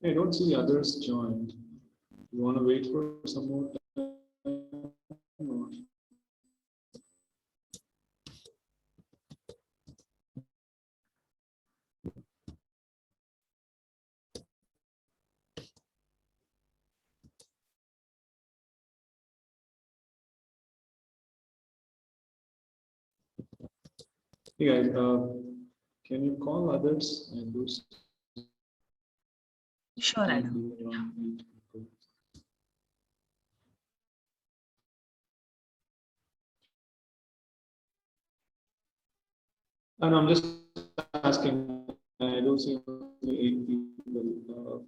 I don't see others joined. You want to wait for some more time? Or? Hey guys, can you call others and do Sure, Adam. And I'm just asking, I don't see only 8 people.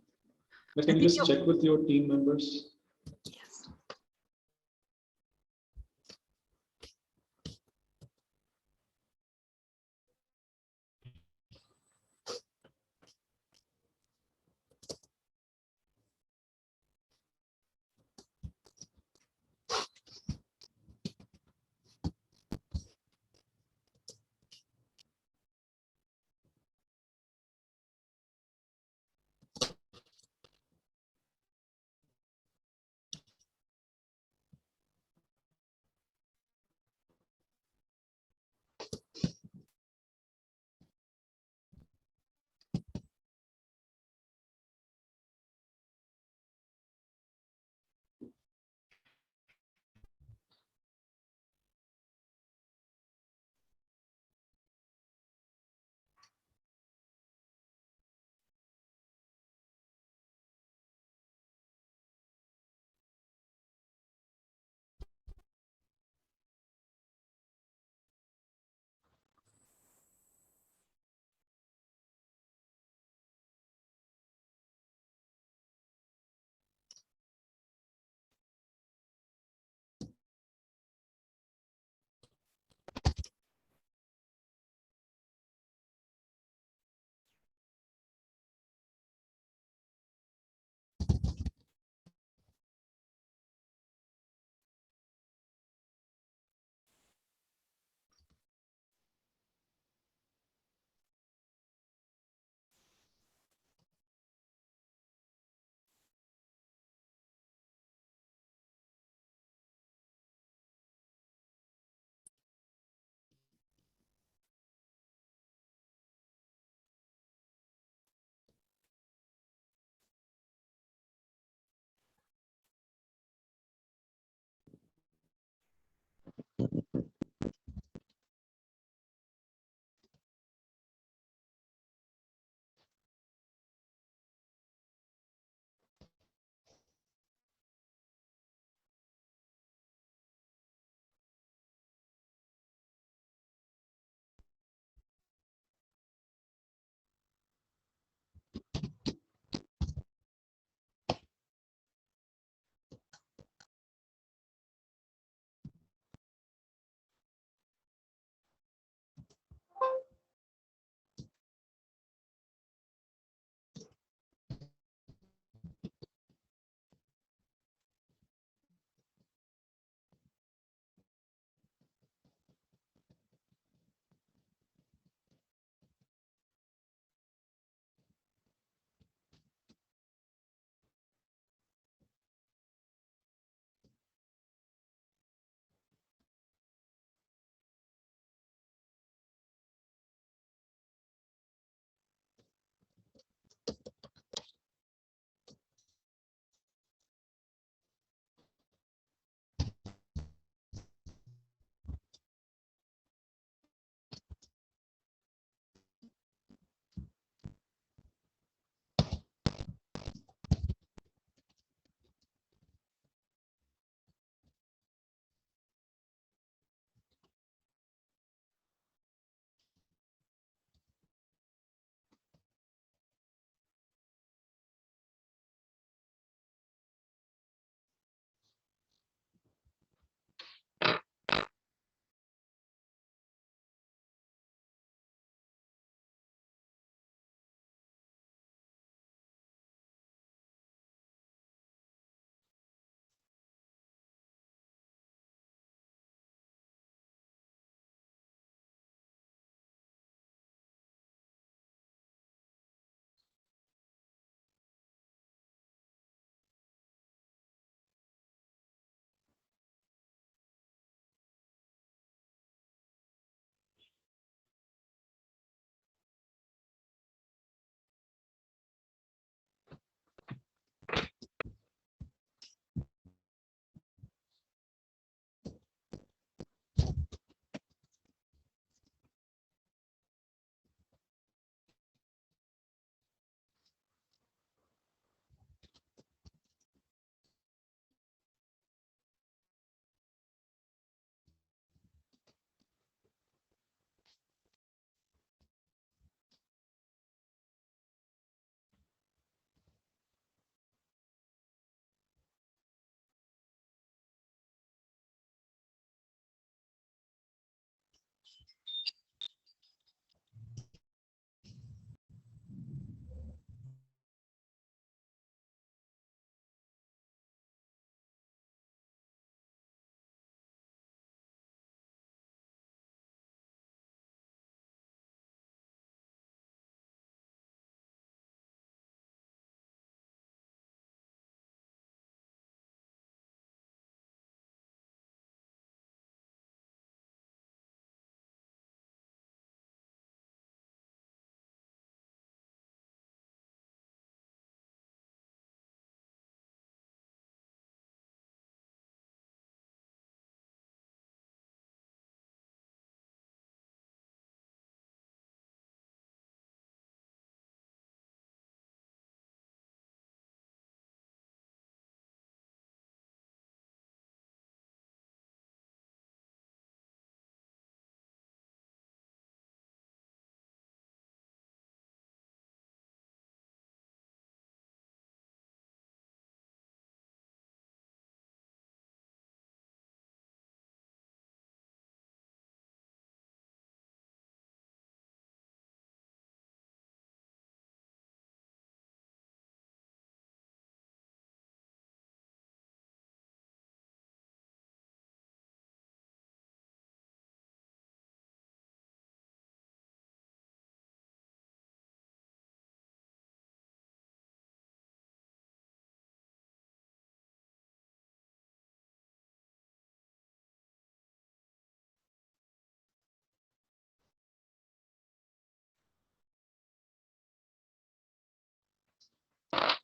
But can you just check with your team members? Yes.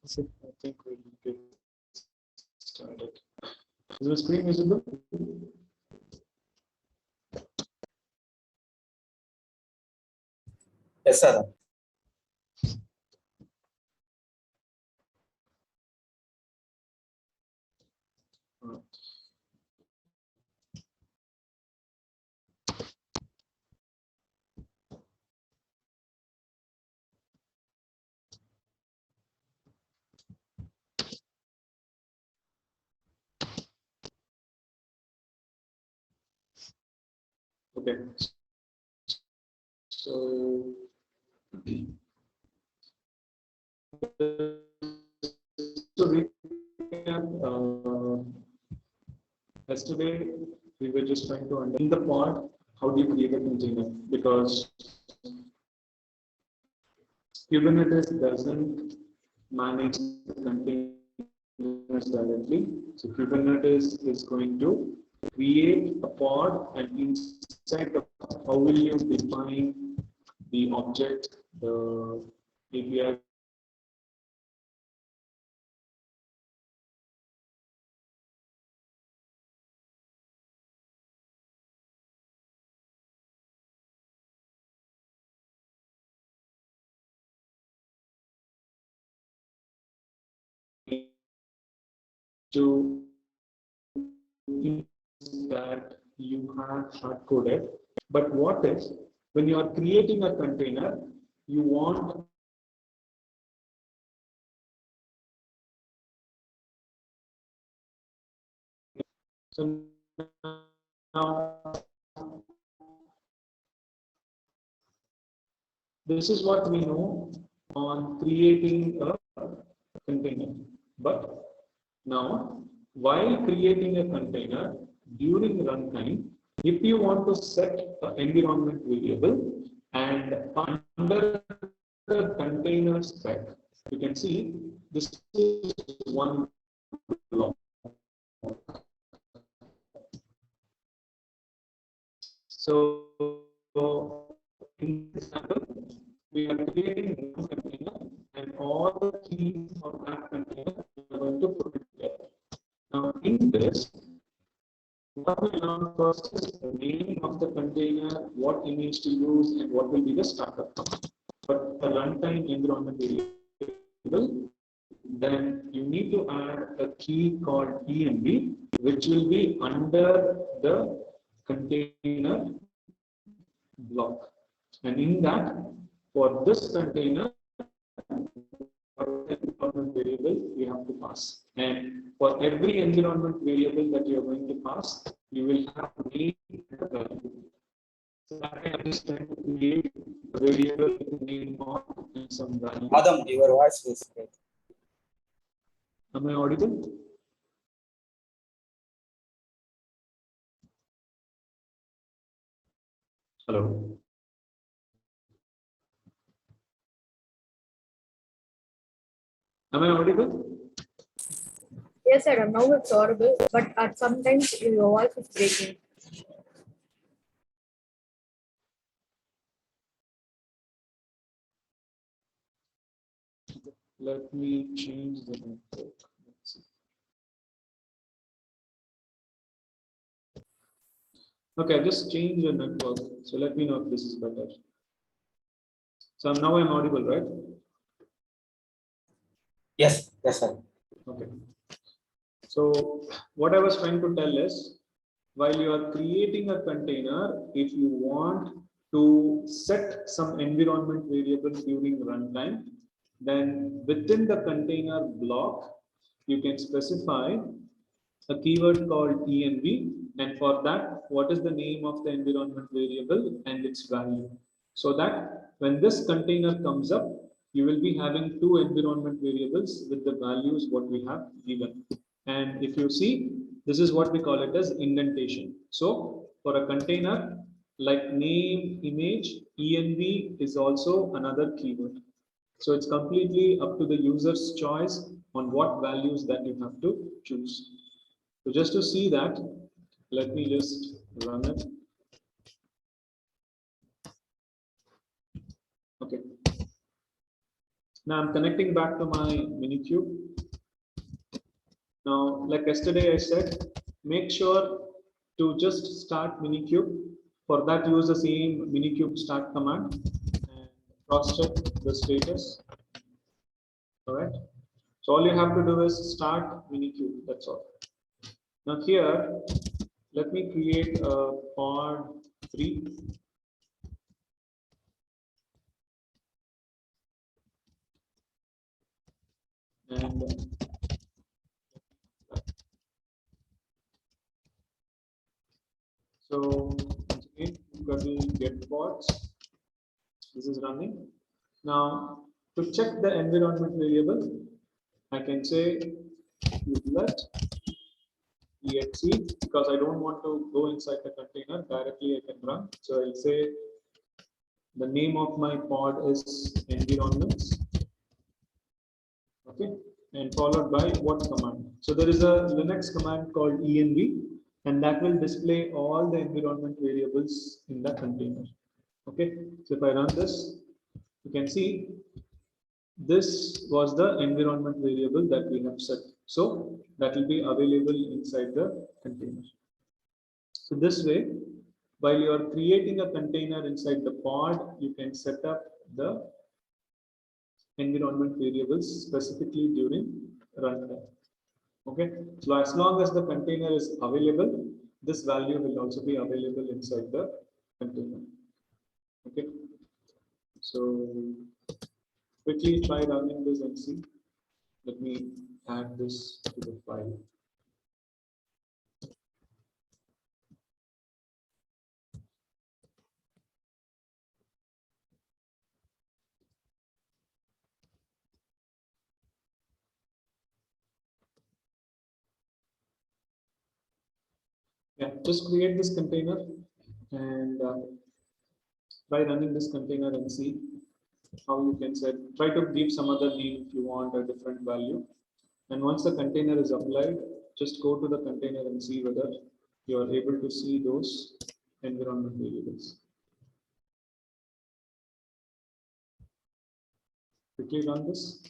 So I think we'll get started. Is the screen visible? Yes, sir. Okay. So yesterday we were just trying to understand in the pod how do you create a container, because Kubernetes doesn't manage the containers directly. So Kubernetes is going to create a pod, and inside the pod, how will you define the object, the API to that you have hard coded. But what if when you are creating a container, you want so now this is what we know on creating a container. But now, while creating a container during runtime, if you want to set an environment variable and under the container spec, you can see this is one block. So in this example, we are creating one container, and all the keys of that container we are going to put it together. Now, in this, what we learn first is the name of the container, what image to use, and what will be the startup function. But the runtime environment variable, then you need to add a key called env, which will be under the container block. And in that, for this container, environment variable we have to pass. And for every environment variable that you are going to pass, you will have name and a value. So I am just trying to create a variable with name and some value. Adam, your voice is great. Am I audible? Hello. Am I audible? Yes, Adam. Now it's audible, but at sometimes your voice is breaking. Let me change the network. Let's see. Okay, just change the network. So let me know if this is better. So now I'm audible, right? Yes, yes, sir. Okay. So what I was trying to tell is, while you are creating a container, if you want to set some environment variable during runtime, then within the container block, you can specify a keyword called env, and for that, what is the name of the environment variable and its value, so that when this container comes up, you will be having two environment variables with the values what we have given. And if you see, this is what we call it as indentation. So for a container, like name, image, env is also another keyword. So it's completely up to the user's choice on what values that you have to choose. So just to see that, let me just run it. Okay. Now I'm connecting back to my Minikube. Now, like yesterday I said, make sure to just start Minikube. For that, use the same Minikube start command and cross-check the status. All right. So all you have to do is start Minikube. That's all. Now here, let me create a pod 3. And so once again, we get pods. This is running. Now to check the environment variable, I can say let exe, because I don't want to go inside the container directly. I can run. So I'll say the name of my pod is environments. Okay, and followed by what command? So there is a Linux command called env, and that will display all the environment variables in the container. Okay, so if I run this, you can see this was the environment variable that we have set. So that will be available inside the container. So this way, while you are creating a container inside the pod, you can set up the environment variables specifically during runtime. Okay, so as long as the container is available, this value will also be available inside the container. Okay, so quickly try running this and see. Let me add this to the file. Yeah, just create this container and try running this container and see how you can set. Try to give some other name if you want a different value. And once the container is applied, just go to the container and see whether you are able to see those environment variables. Quickly run this.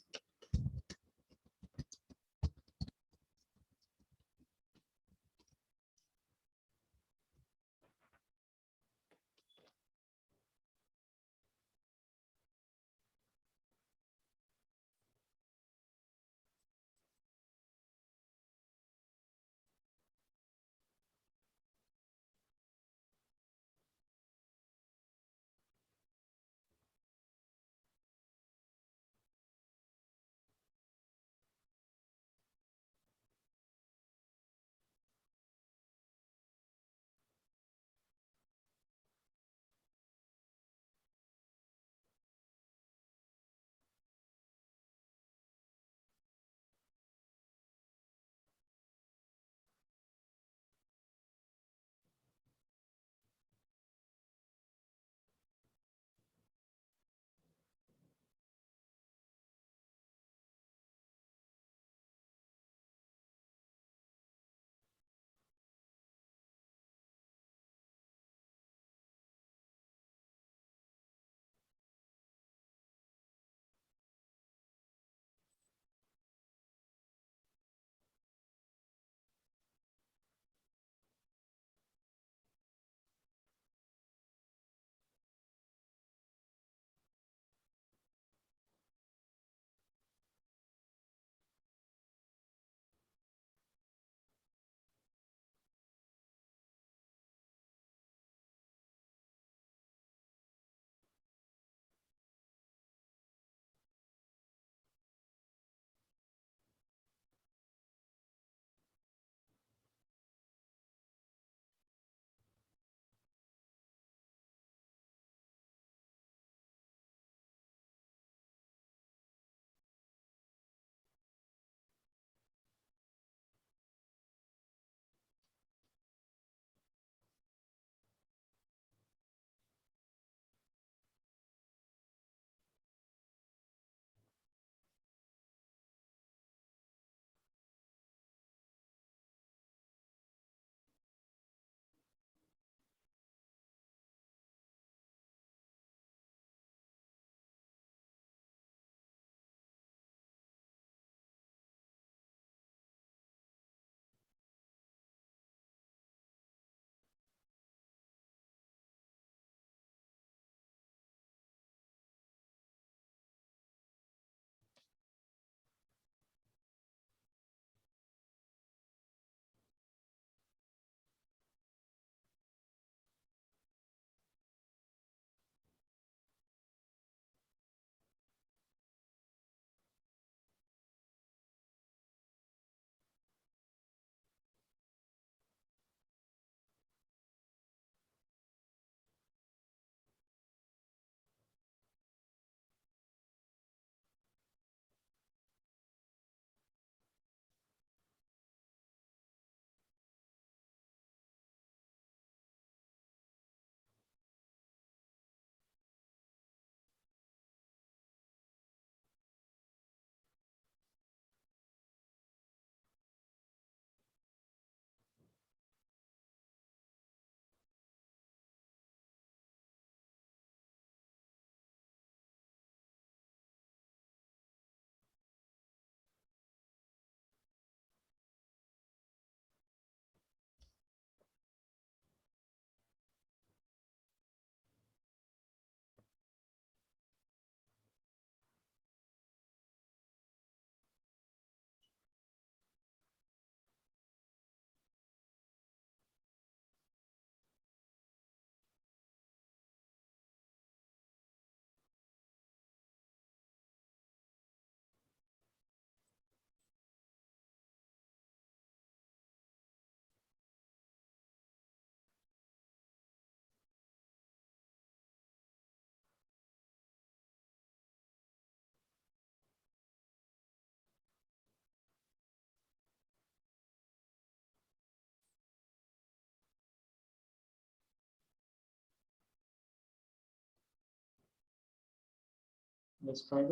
Let's try it.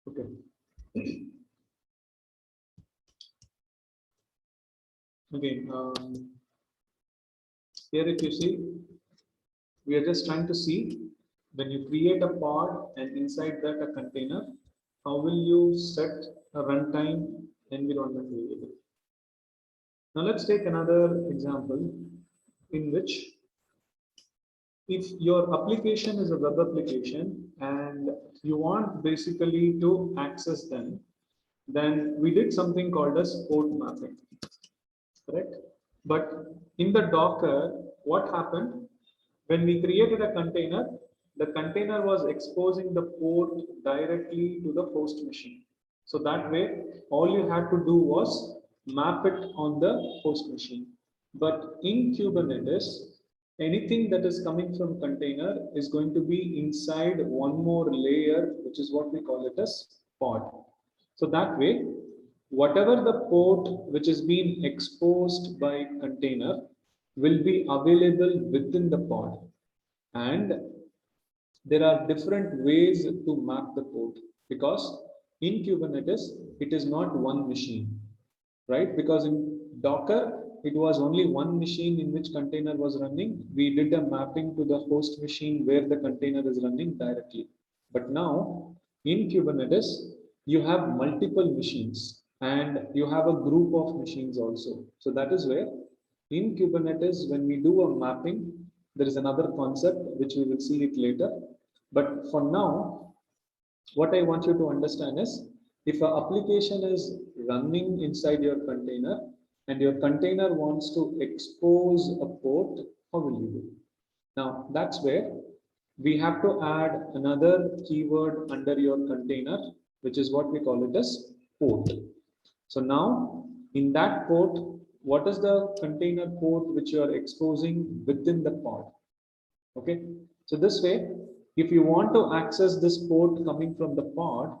Okay. Again, here if you see, we are just trying to see when you create a pod and inside that a container, how will you set a runtime environment variable? Now let's take another example in which if your application is a web application and you want basically to access them, then we did something called as port mapping, correct? But in the Docker, what happened? When we created a container, the container was exposing the port directly to the host machine. So that way, all you had to do was map it on the host machine. But in Kubernetes, anything that is coming from container is going to be inside one more layer, which is what we call it as pod. So that way, whatever the port which is being exposed by container will be available within the pod. And there are different ways to map the port because in Kubernetes, it is not one machine, right? Because in Docker, it was only one machine in which container was running. We did a mapping to the host machine where the container is running directly. But now in Kubernetes, you have multiple machines and you have a group of machines also. So that is where in Kubernetes, when we do a mapping, there is another concept which we will see it later. But for now, what I want you to understand is if an application is running inside your container and your container wants to expose a port, how will you do? Now, that's where we have to add another keyword under your container, which is what we call it as port. So now in that port, what is the container port which you are exposing within the pod? Okay. So this way, if you want to access this port coming from the pod,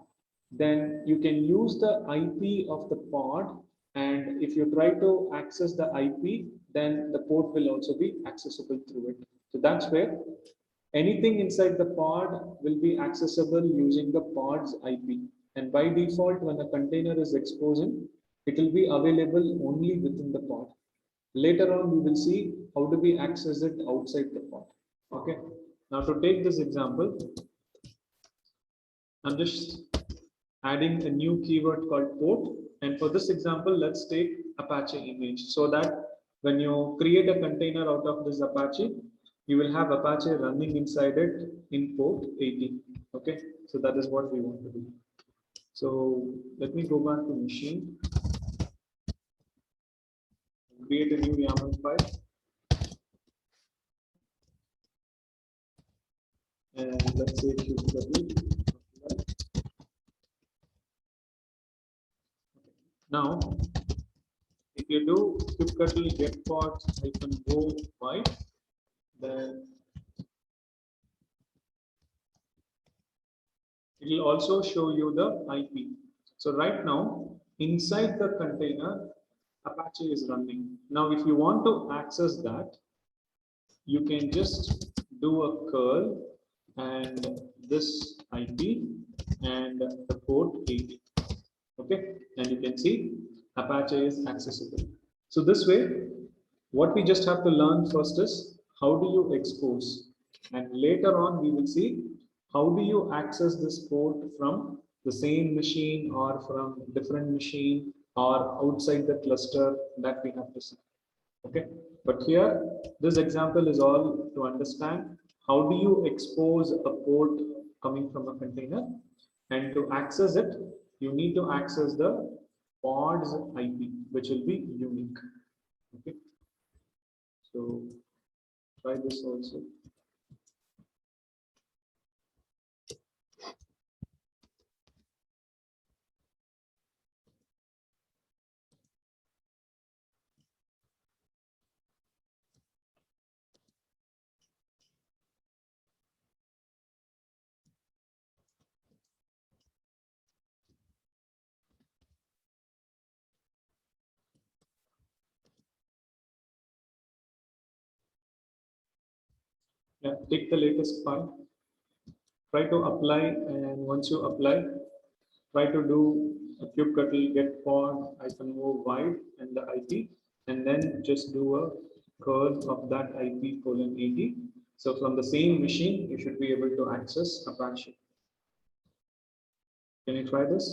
then you can use the IP of the pod. And if you try to access the IP, then the port will also be accessible through it. So that's where anything inside the pod will be accessible using the pod's IP. And by default, when a container is exposing, it will be available only within the pod. Later on, we will see how do we access it outside the pod. Okay. Now to take this example, I'm just adding a new keyword called port. And for this example, let's take Apache image so that when you create a container out of this Apache, you will have Apache running inside it in port 80. Okay. So that is what we want to do. So let me go back to machine, create a new YAML file. And let's say kubectl. Now, if you do kubectl get pods -go y, then it will also show you the IP. So right now, inside the container, Apache is running. Now, if you want to access that, you can just do a curl and this IP and the port 80. Okay, and you can see Apache is accessible. So this way, what we just have to learn first is how do you expose, and later on we will see how do you access this port from the same machine or from different machine or outside the cluster that we have to see. Okay, but here this example is all to understand how do you expose a port coming from a container, and to access it you need to access the pod's IP, which will be unique. Okay, so try this also. Yeah, take the latest file, try to apply, and once you apply, try to do a kubectl get pod -move wide and the IP, and then just do a curl of that IP colon 80. So from the same machine, you should be able to access Apache. Can you try this?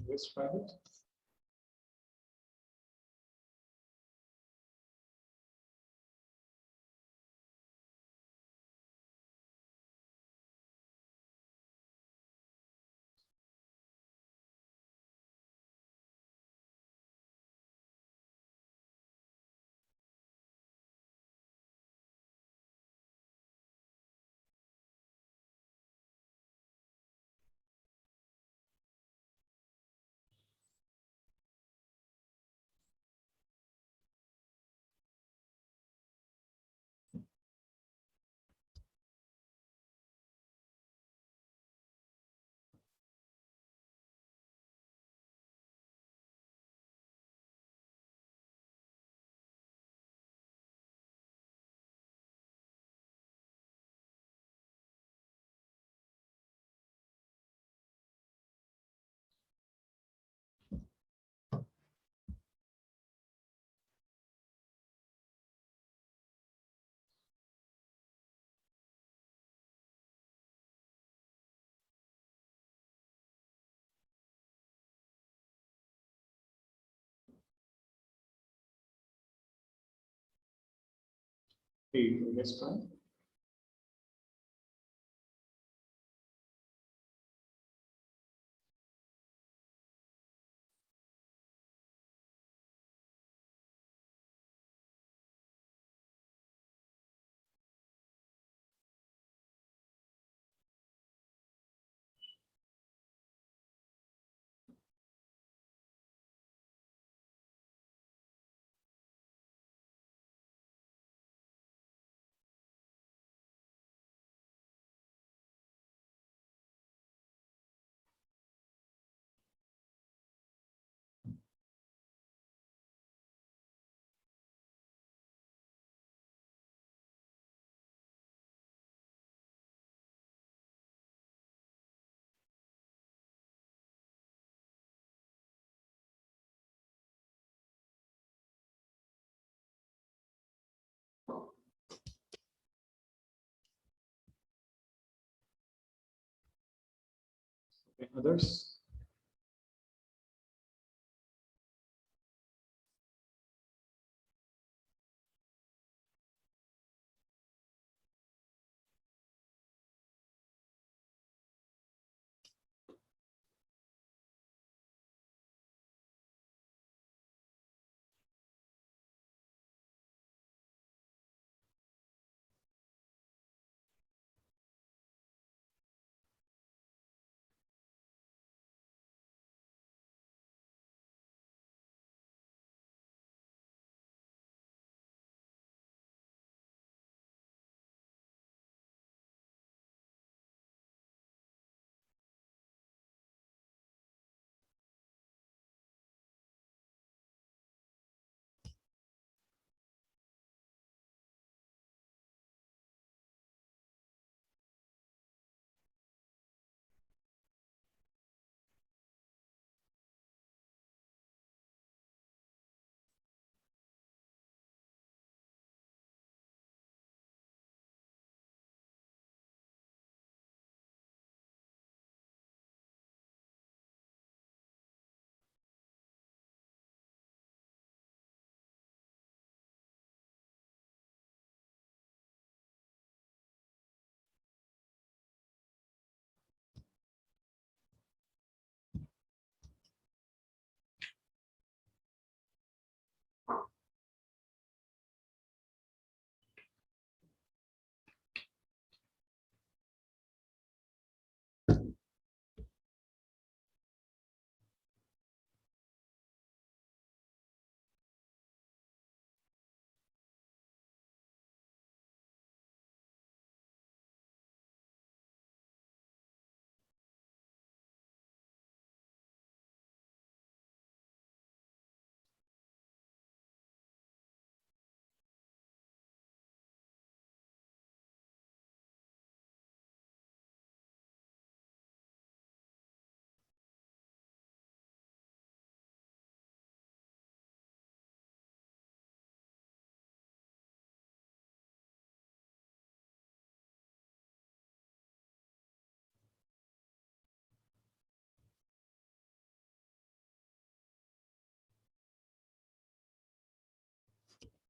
let's try it. Okay, let's try. Okay, others?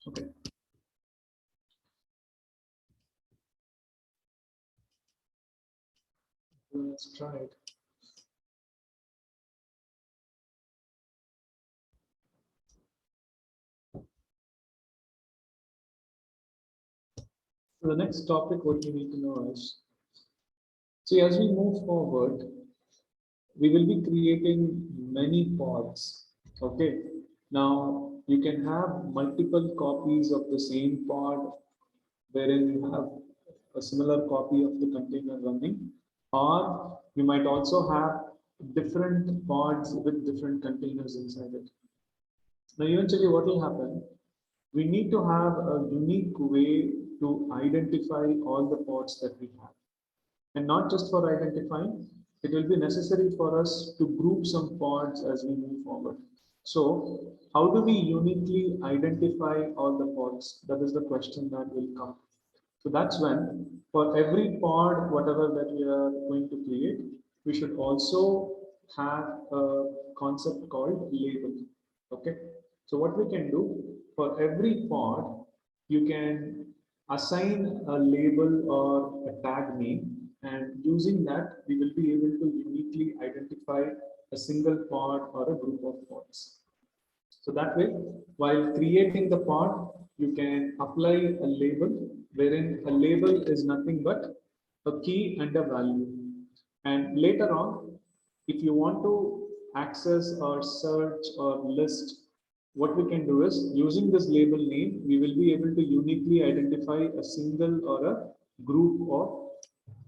Okay. Let's try it. So the next topic, what you need to know is, see, as we move forward, we will be creating many pods. Okay. Now you can have multiple copies of the same pod, wherein you have a similar copy of the container running, or you might also have different pods with different containers inside it. Now, eventually, what will happen? We need to have a unique way to identify all the pods that we have. And not just for identifying, it will be necessary for us to group some pods as we move forward. So, how do we uniquely identify all the pods? That is the question that will come. So that's when, for every pod, whatever that we are going to create, we should also have a concept called label. Okay. So what we can do, for every pod, you can assign a label or a tag name, and using that, we will be able to uniquely identify a single pod or a group of pods. So that way, while creating the pod, you can apply a label, wherein a label is nothing but a key and a value. And later on, if you want to access or search or list, what we can do is, using this label name, we will be able to uniquely identify a single or a group of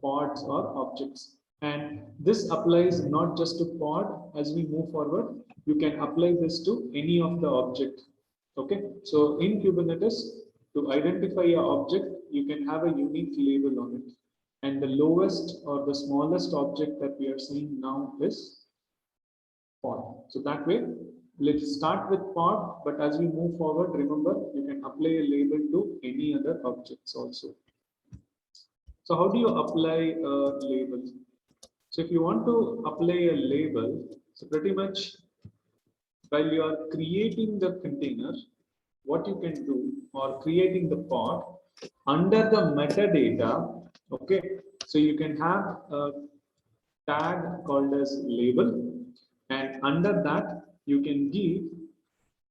pods or objects. And this applies not just to pod. As we move forward, you can apply this to any of the object. Okay. So in Kubernetes, to identify an object, you can have a unique label on it. And the lowest or the smallest object that we are seeing now is pod. So that way, let's start with pod, but as we move forward, remember, you can apply a label to any other objects also. So how do you apply a label? So if you want to apply a label, so pretty much while you are creating the container, what you can do, or creating the pod, under the metadata, okay, so you can have a tag called as label, and under that you can give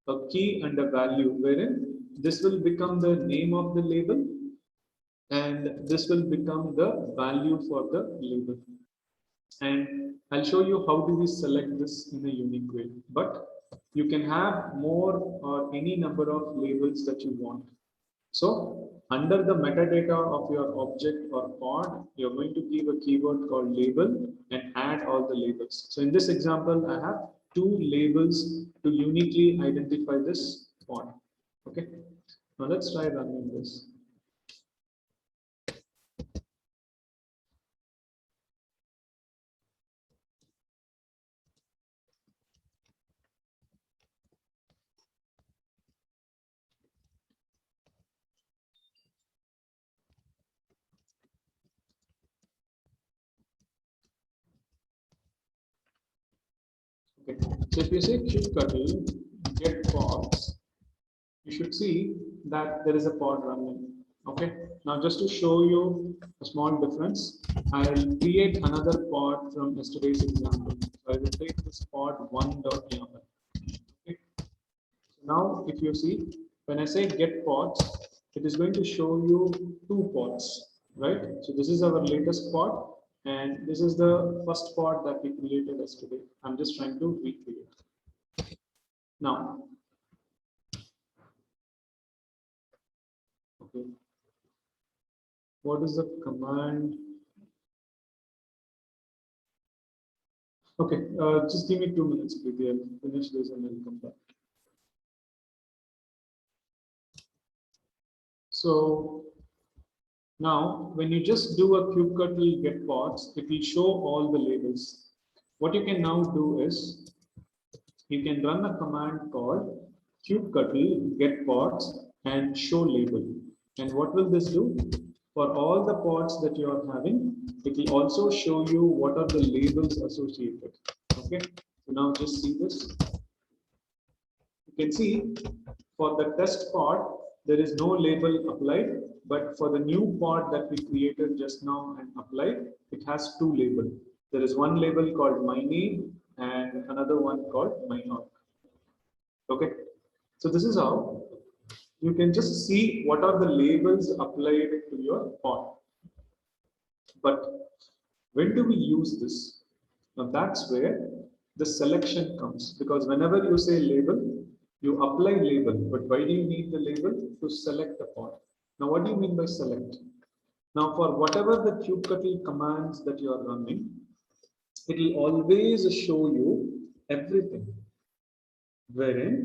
a key and a value, wherein this will become the name of the label and this will become the value for the label. And I'll show you how do we select this in a unique way. But you can have more or any number of labels that you want. So under the metadata of your object or pod, you're going to give a keyword called label and add all the labels. So in this example, I have 2 labels to uniquely identify this pod. Okay. Now let's try running this. Okay. So if you say kubectl get pods, you should see that there is a pod running. Okay. Now just to show you a small difference, I'll create another pod from yesterday's example. So I will take this pod 1.yaml. Okay. So now if you see, when I say get pods, it is going to show you 2 pods, right? So this is our latest pod, and this is the first pod that we created yesterday. I'm just trying to recreate. Now, okay, what is the command? Okay, just give me 2 minutes, please. I'll finish this and then come back. So now, when you just do a kubectl get pods, it will show all the labels. What you can now do is, you can run a command called kubectl get pods and show label. And what will this do? For all the pods that you are having, it will also show you what are the labels associated. Okay, so now just see this. You can see for the test pod, there is no label applied, but for the new pod that we created just now and applied, it has two labels. There is one label called my name and another one called my org. Okay, so this is how you can just see what are the labels applied to your pod. But when do we use this? Now that's where the selection comes, because whenever you say label, you apply label. But why do you need the label? To select the pod. Now what do you mean by select? Now for whatever the kubectl commands that you are running, it will always show you everything. Wherein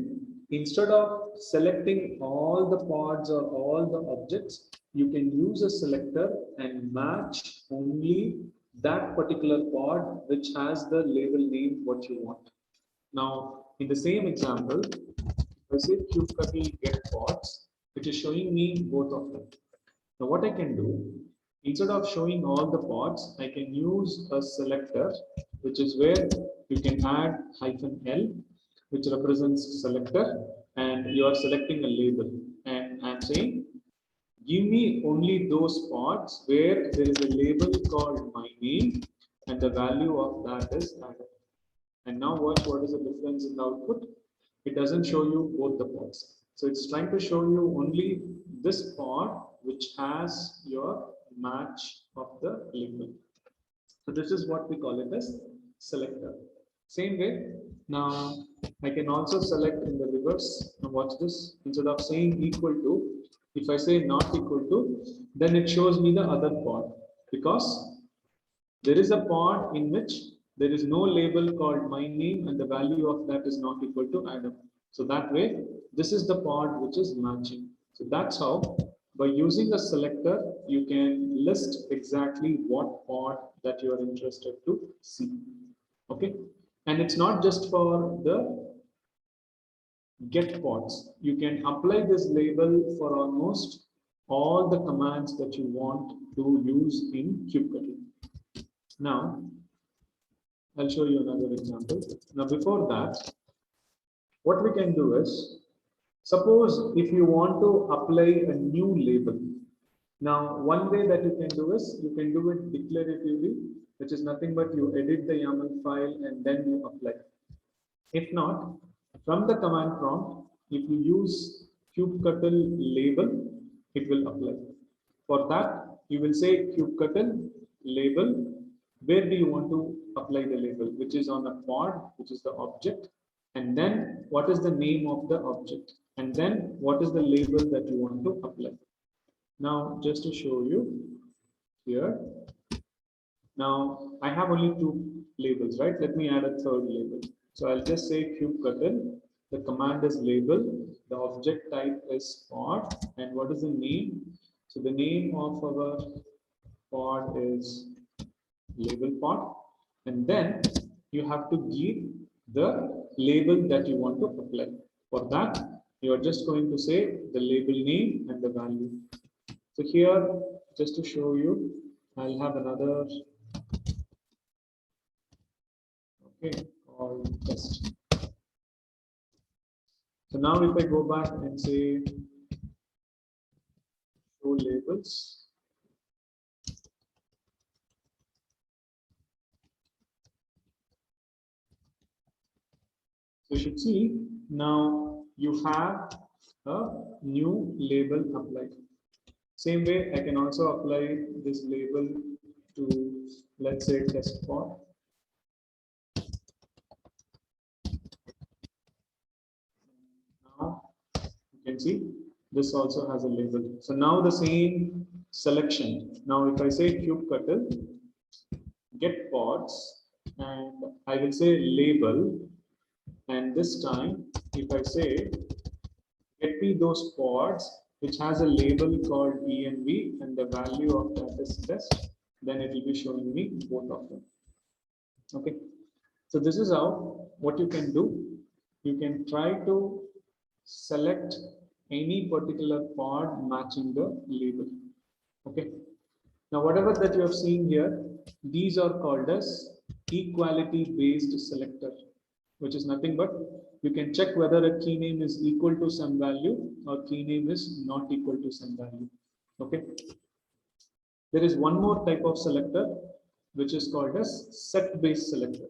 instead of selecting all the pods or all the objects, you can use a selector and match only that particular pod which has the label name what you want. Now, in the same example, if I say kubectl get pods, it is showing me both of them. Now, what I can do, instead of showing all the pods, I can use a selector, which is where you can add -l, which represents selector, and you are selecting a label. And I'm saying, give me only those pods where there is a label called my name and the value of that is added. And now watch what is the difference in the output. It doesn't show you both the pods. So it's trying to show you only this pod which has your match of the label. So this is what we call it as selector. Same way, now I can also select in the reverse. Now watch this. Instead of saying equal to, if I say not equal to, then it shows me the other pod, because there is a pod in which there is no label called my name and the value of that is not equal to Adam. So that way, this is the pod which is matching. So that's how, by using a selector, you can list exactly what pod that you are interested to see. Okay, and it's not just for the get pods. You can apply this label for almost all the commands that you want to use in kubectl. Now, I'll show you another example. Now, before that, what we can do is, suppose if you want to apply a new label. Now, one way that you can do is, you can do it declaratively, which is nothing but you edit the YAML file and then you apply. If not, from the command prompt, if you use kubectl label, it will apply. For that, you will say kubectl label. Where do you want to apply the label? Which is on a pod, which is the object. And then what is the name of the object? And then what is the label that you want to apply? Now, just to show you here. Now, I have only two labels, right? Let me add a third label. So I'll just say kubectl. The command is label. The object type is pod. And what is the name? So the name of our pod is label pod. And then you have to give the label that you want to apply. For that, you are just going to say the label name and the value. So here, just to show you, I'll have another, okay, called test. So now if I go back and say show labels, so you should see now you have a new label applied. Same way, I can also apply this label to, let's say, test pod. Now you can see this also has a label. So now the same selection. Now if I say kubectl get pods, and I will say label, and this time if I say get me those pods which has a label called env and the value of that is test, then it will be showing me both of them. Okay, so this is how what you can do. You can try to select any particular pod matching the label. Okay, now whatever that you have seen here, these are called as equality based selector. which is nothing but you can check whether a key name is equal to some value or key name is not equal to some value. Okay. There is one more type of selector which is called as set-based selector.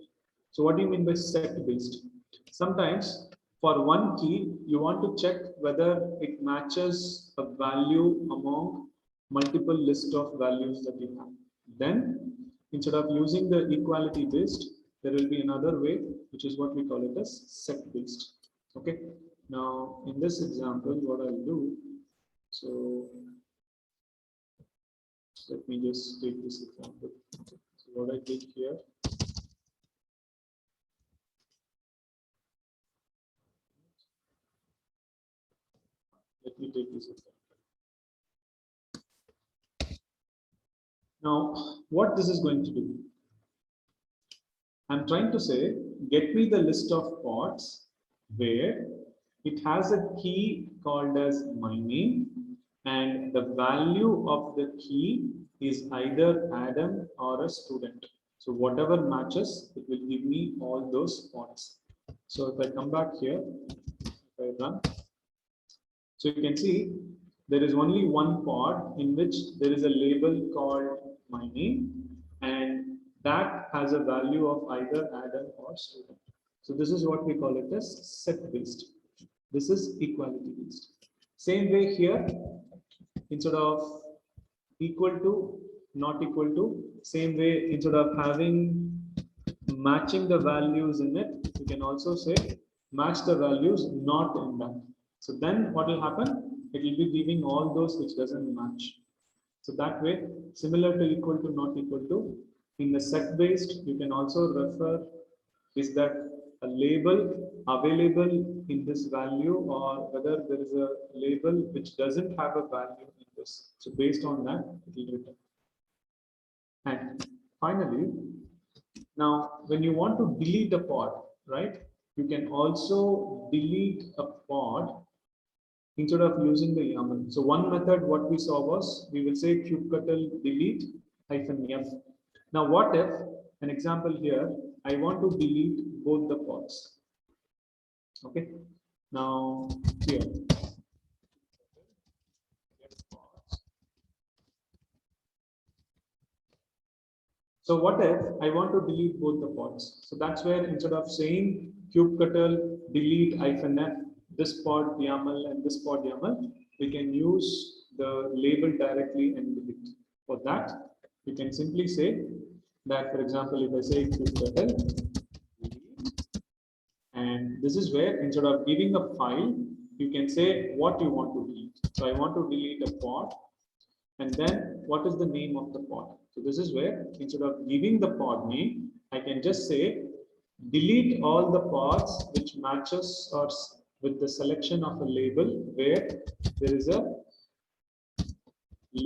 So what do you mean by set-based? Sometimes for one key, you want to check whether it matches a value among multiple list of values that you have. Then instead of using the equality based, there will be another way, which is what we call it as set-based. Okay. Now in this example, what I'll do, so let me just take this example. So what I did here, let me take this example. Now, what this is going to do, I'm trying to say, get me the list of pods where it has a key called as my name, and the value of the key is either Adam or a student. So whatever matches, it will give me all those pods. So if I come back here, if I run, so you can see there is only one pod in which there is a label called my name, and that has a value of either Adam or student. So this is what we call it as set based. This is equality based. Same way here, instead of equal to, not equal to, same way instead of having matching the values in it, you can also say match the values not in that. So then what will happen? It will be giving all those which doesn't match. So that way, similar to equal to, not equal to, in the set based, you can also refer, is that a label available in this value or whether there is a label which doesn't have a value in this. So based on that, it will return. And finally, now when you want to delete a pod, right, you can also delete a pod instead of using the YAML. So one method what we saw was we will say kubectl delete -f. Now what if, an example here, I want to delete both the pods. Okay. Now here. So what if I want to delete both the pods? So that's where instead of saying kubectl delete -f, this pod YAML and this pod YAML, we can use the label directly and delete. For that, you can simply say that, for example, if I say kubectl delete, and this is where instead of giving a file, you can say what you want to delete. So I want to delete a pod, and then what is the name of the pod? So this is where instead of giving the pod name, I can just say delete all the pods which matches or with the selection of a label where there is a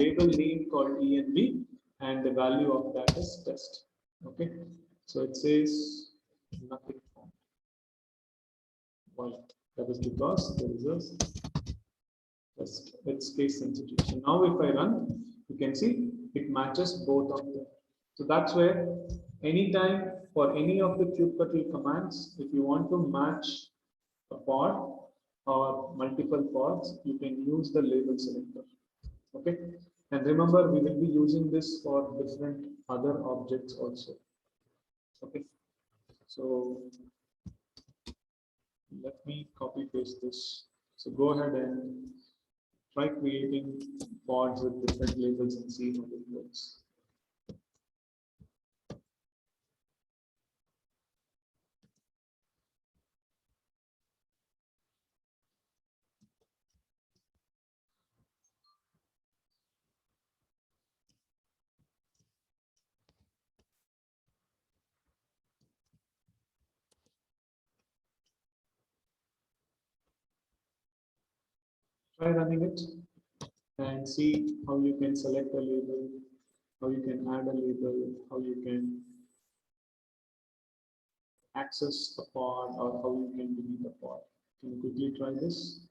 label name called env and the value of that is test. Okay, so it says nothing found. Why? That is because there is a test. It's case sensitive. So now if I run, you can see it matches both of them. So that's where anytime for any of the kubectl commands, if you want to match a pod or multiple pods, you can use the label selector. Okay, and remember we will be using this for different other objects also. Okay, so let me copy paste this. So go ahead and try creating pods with different labels and see how it works. Try running it and see how you can select a label, how you can add a label, how you can access a pod, or how you can delete a pod. Can you quickly try this?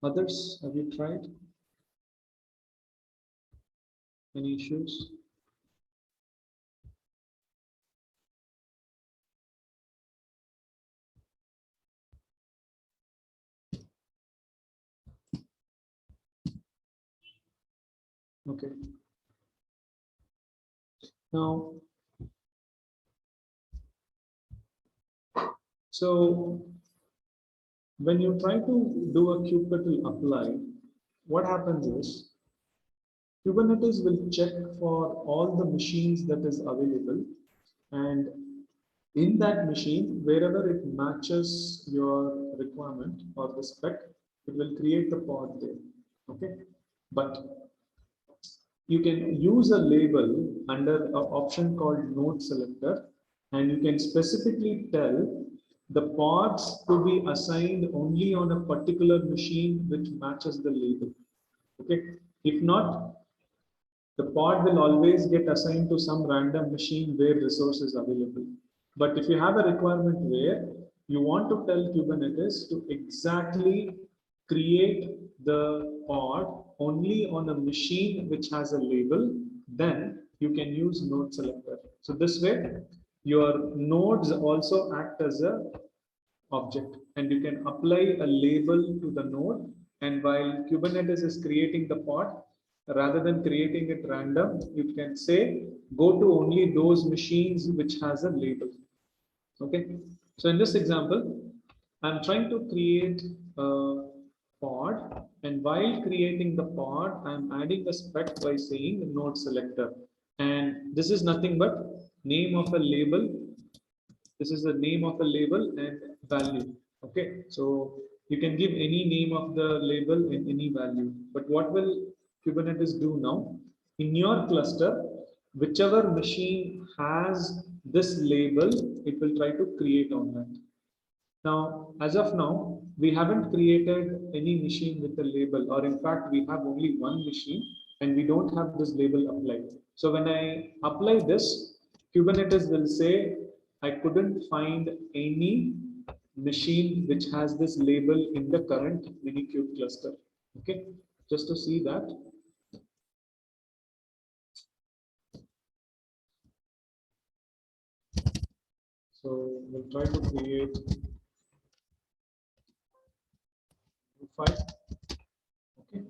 Others, have you tried? Any issues? Okay. Now, so when you try to do a kubectl apply, what happens is Kubernetes will check for all the machines that is available, and in that machine, wherever it matches your requirement or the spec, it will create the pod there. Okay, but you can use a label under an option called node selector, and you can specifically tell the pods to be assigned only on a particular machine which matches the label. Okay, if not, the pod will always get assigned to some random machine where resource is available. But if you have a requirement where you want to tell Kubernetes to exactly create the pod only on a machine which has a label, then you can use node selector. So this way, your nodes also act as a object, and you can apply a label to the node. And while Kubernetes is creating the pod, rather than creating it random, you can say go to only those machines which has a label. Okay, so in this example, I'm trying to create a pod, and while creating the pod, I'm adding a spec by saying node selector, and this is nothing but name of a label. This is the name of a label and value. Okay, so you can give any name of the label in any value. But what will Kubernetes do now? In your cluster, whichever machine has this label, it will try to create on that. Now, as of now, we haven't created any machine with a label, or in fact, we have only one machine and we don't have this label applied. So when I apply this, Kubernetes will say, I couldn't find any machine which has this label in the current Minikube cluster. Okay, just to see that. So we'll try to create a file. Okay.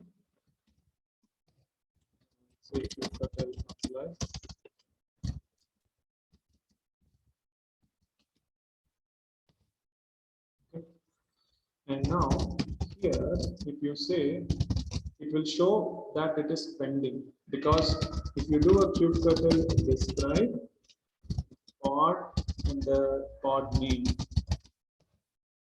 Say kubectl apply. Okay. And now here, if you say, it will show that it is pending, because if you do a kubectl describe pod and the pod name.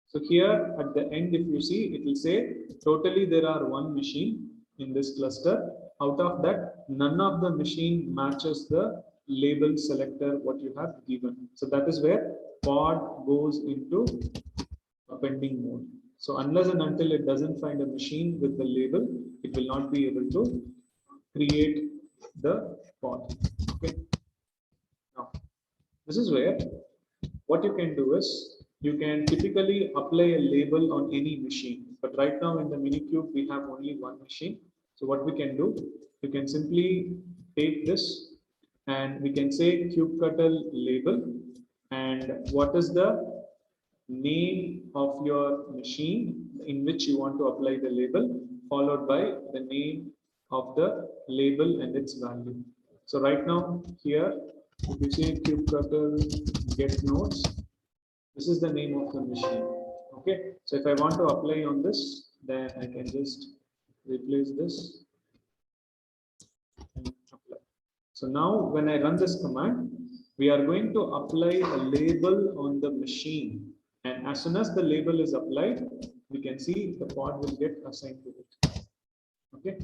So here at the end, if you see, it will say totally there are one machine in this cluster. Out of that, none of the machine matches the label selector what you have given. So that is where pod goes into a pending mode. So unless and until it doesn't find a machine with the label, it will not be able to create the pod. Okay. Now, this is where what you can do is you can typically apply a label on any machine. But right now in the Minikube, we have only one machine. So what we can do, you can simply take this and we can say kubectl label, and what is the name of your machine in which you want to apply the label, followed by the name of the label and its value. So right now here, if you say kubectl get nodes, this is the name of the machine. Okay, so if I want to apply on this, then I can just replace this and apply. So now when I run this command, we are going to apply a label on the machine, and as soon as the label is applied, we can see the pod will get assigned to it. Okay,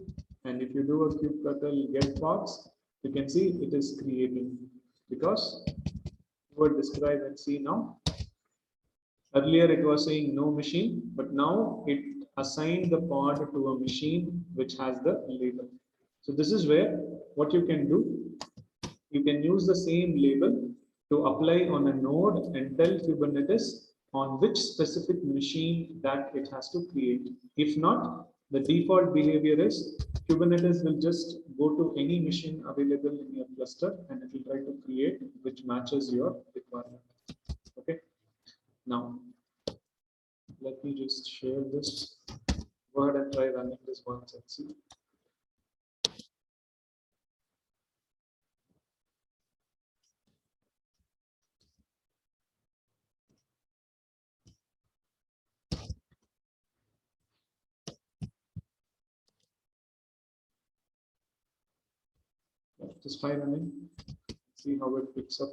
and if you do a kubectl get pods, you can see it is creating, because you will describe and see now. Earlier it was saying no machine, but now it assigned the pod to a machine which has the label. So this is where what you can do, you can use the same label to apply on a node and tell Kubernetes on which specific machine that it has to create. If not, The default behavior is Kubernetes will just go to any machine available in your cluster and it will try to create which matches your requirement. Okay. Now, let me just share this. Go ahead and try running this once and see. Just try running, see how it picks up.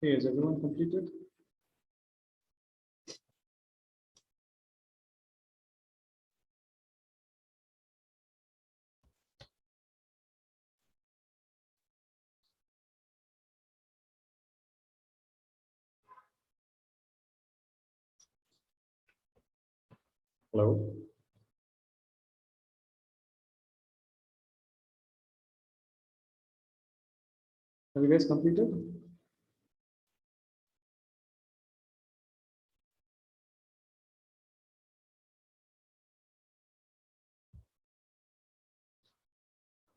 Hey, is everyone completed? Hello? Have you guys completed?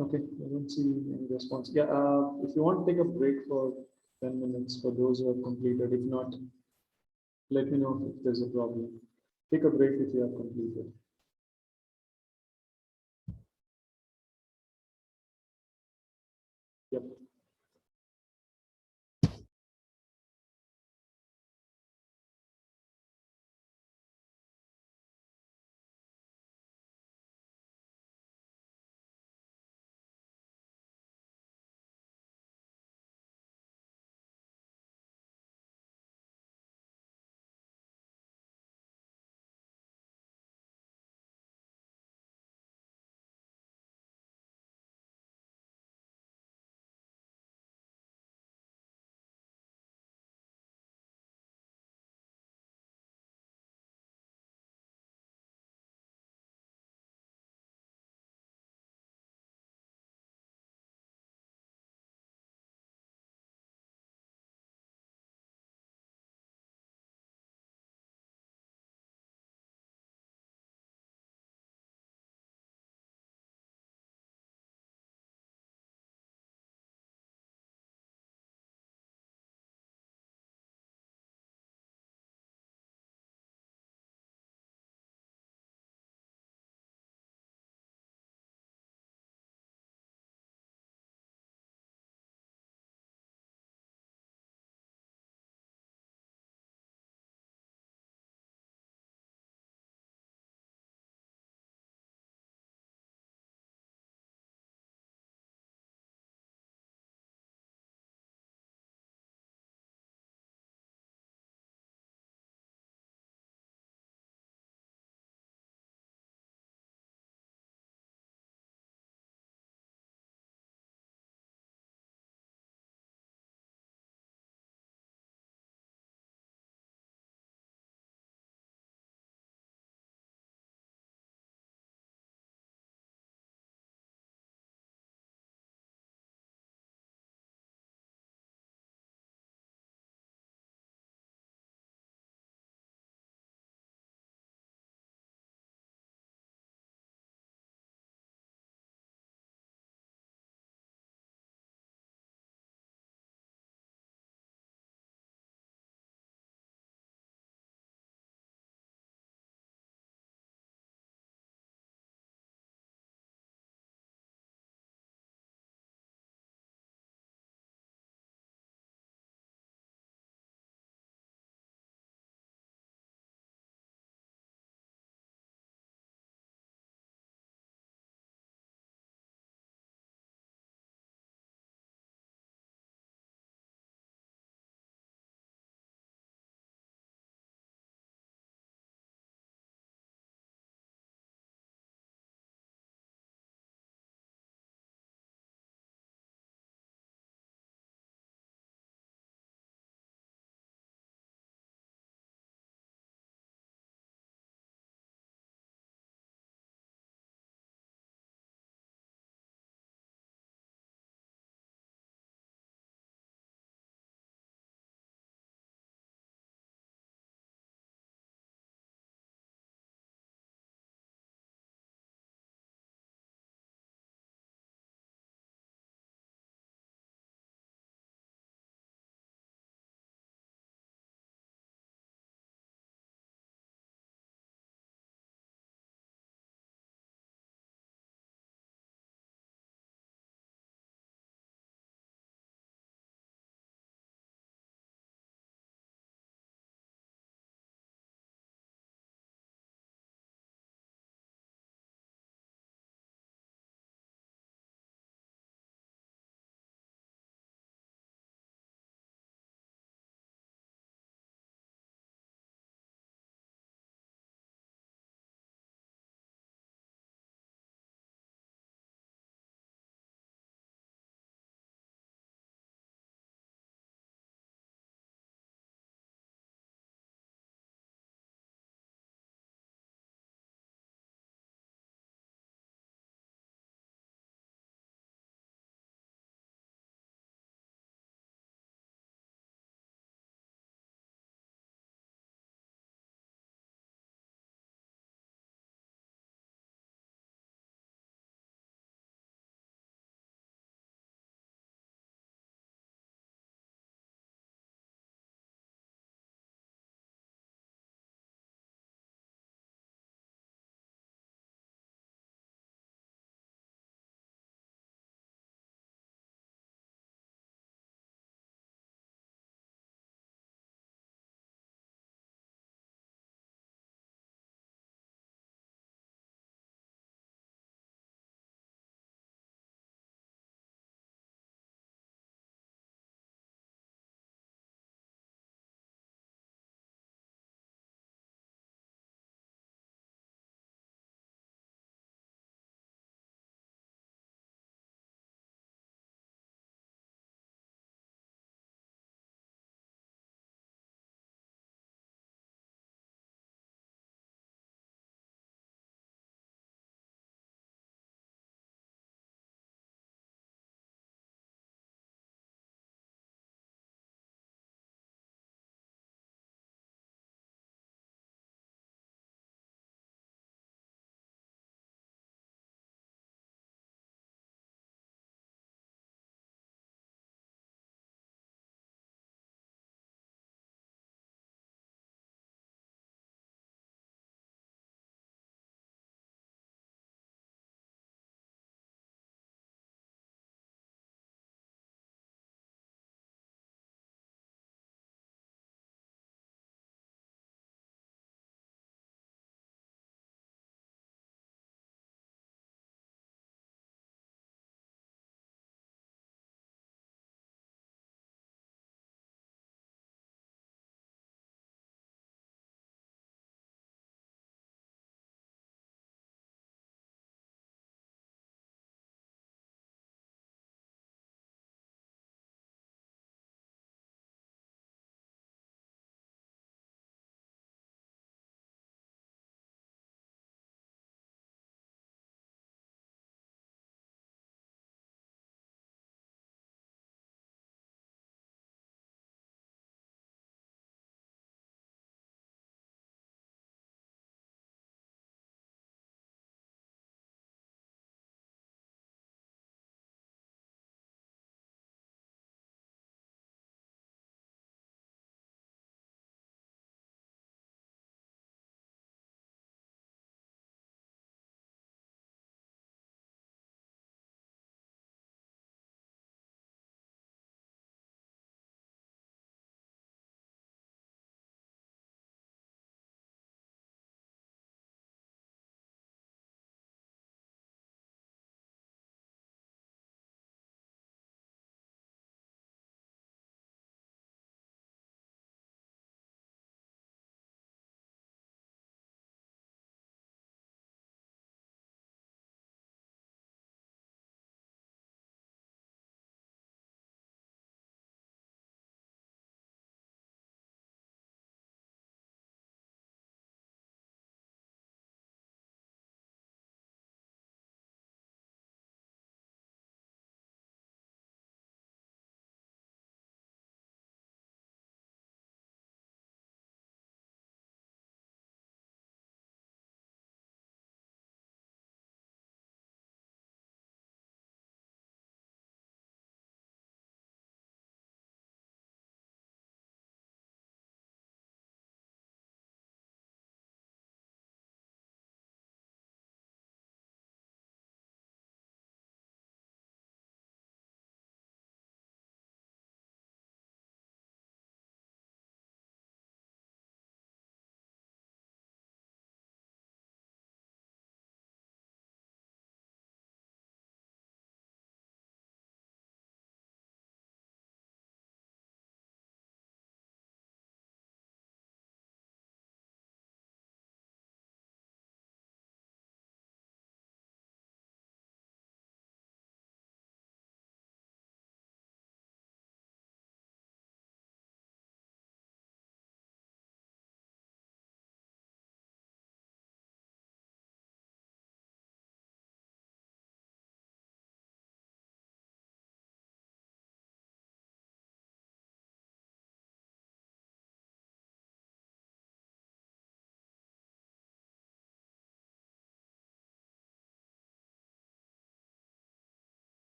Okay, I don't see any response. Yeah, if you want to take a break for 10 minutes for those who have completed, if not, let me know if there's a problem. Take a break if you have completed. Yep.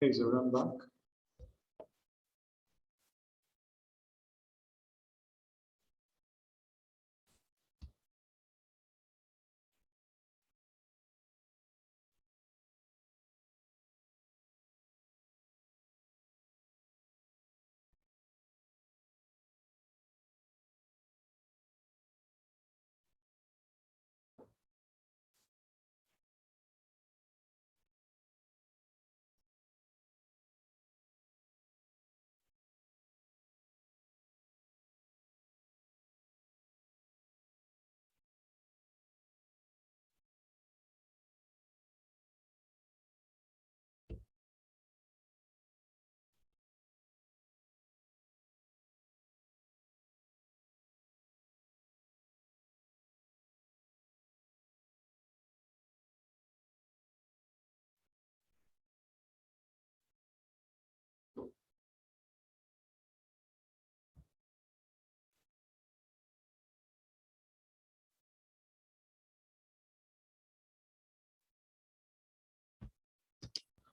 Okay, so run back.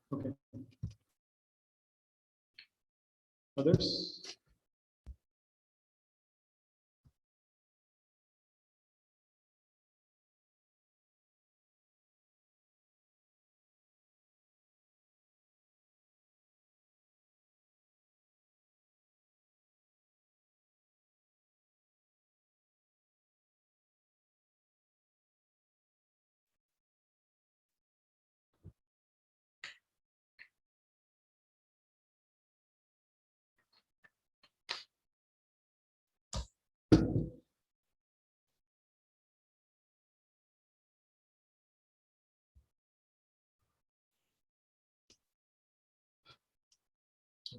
Okay. Others?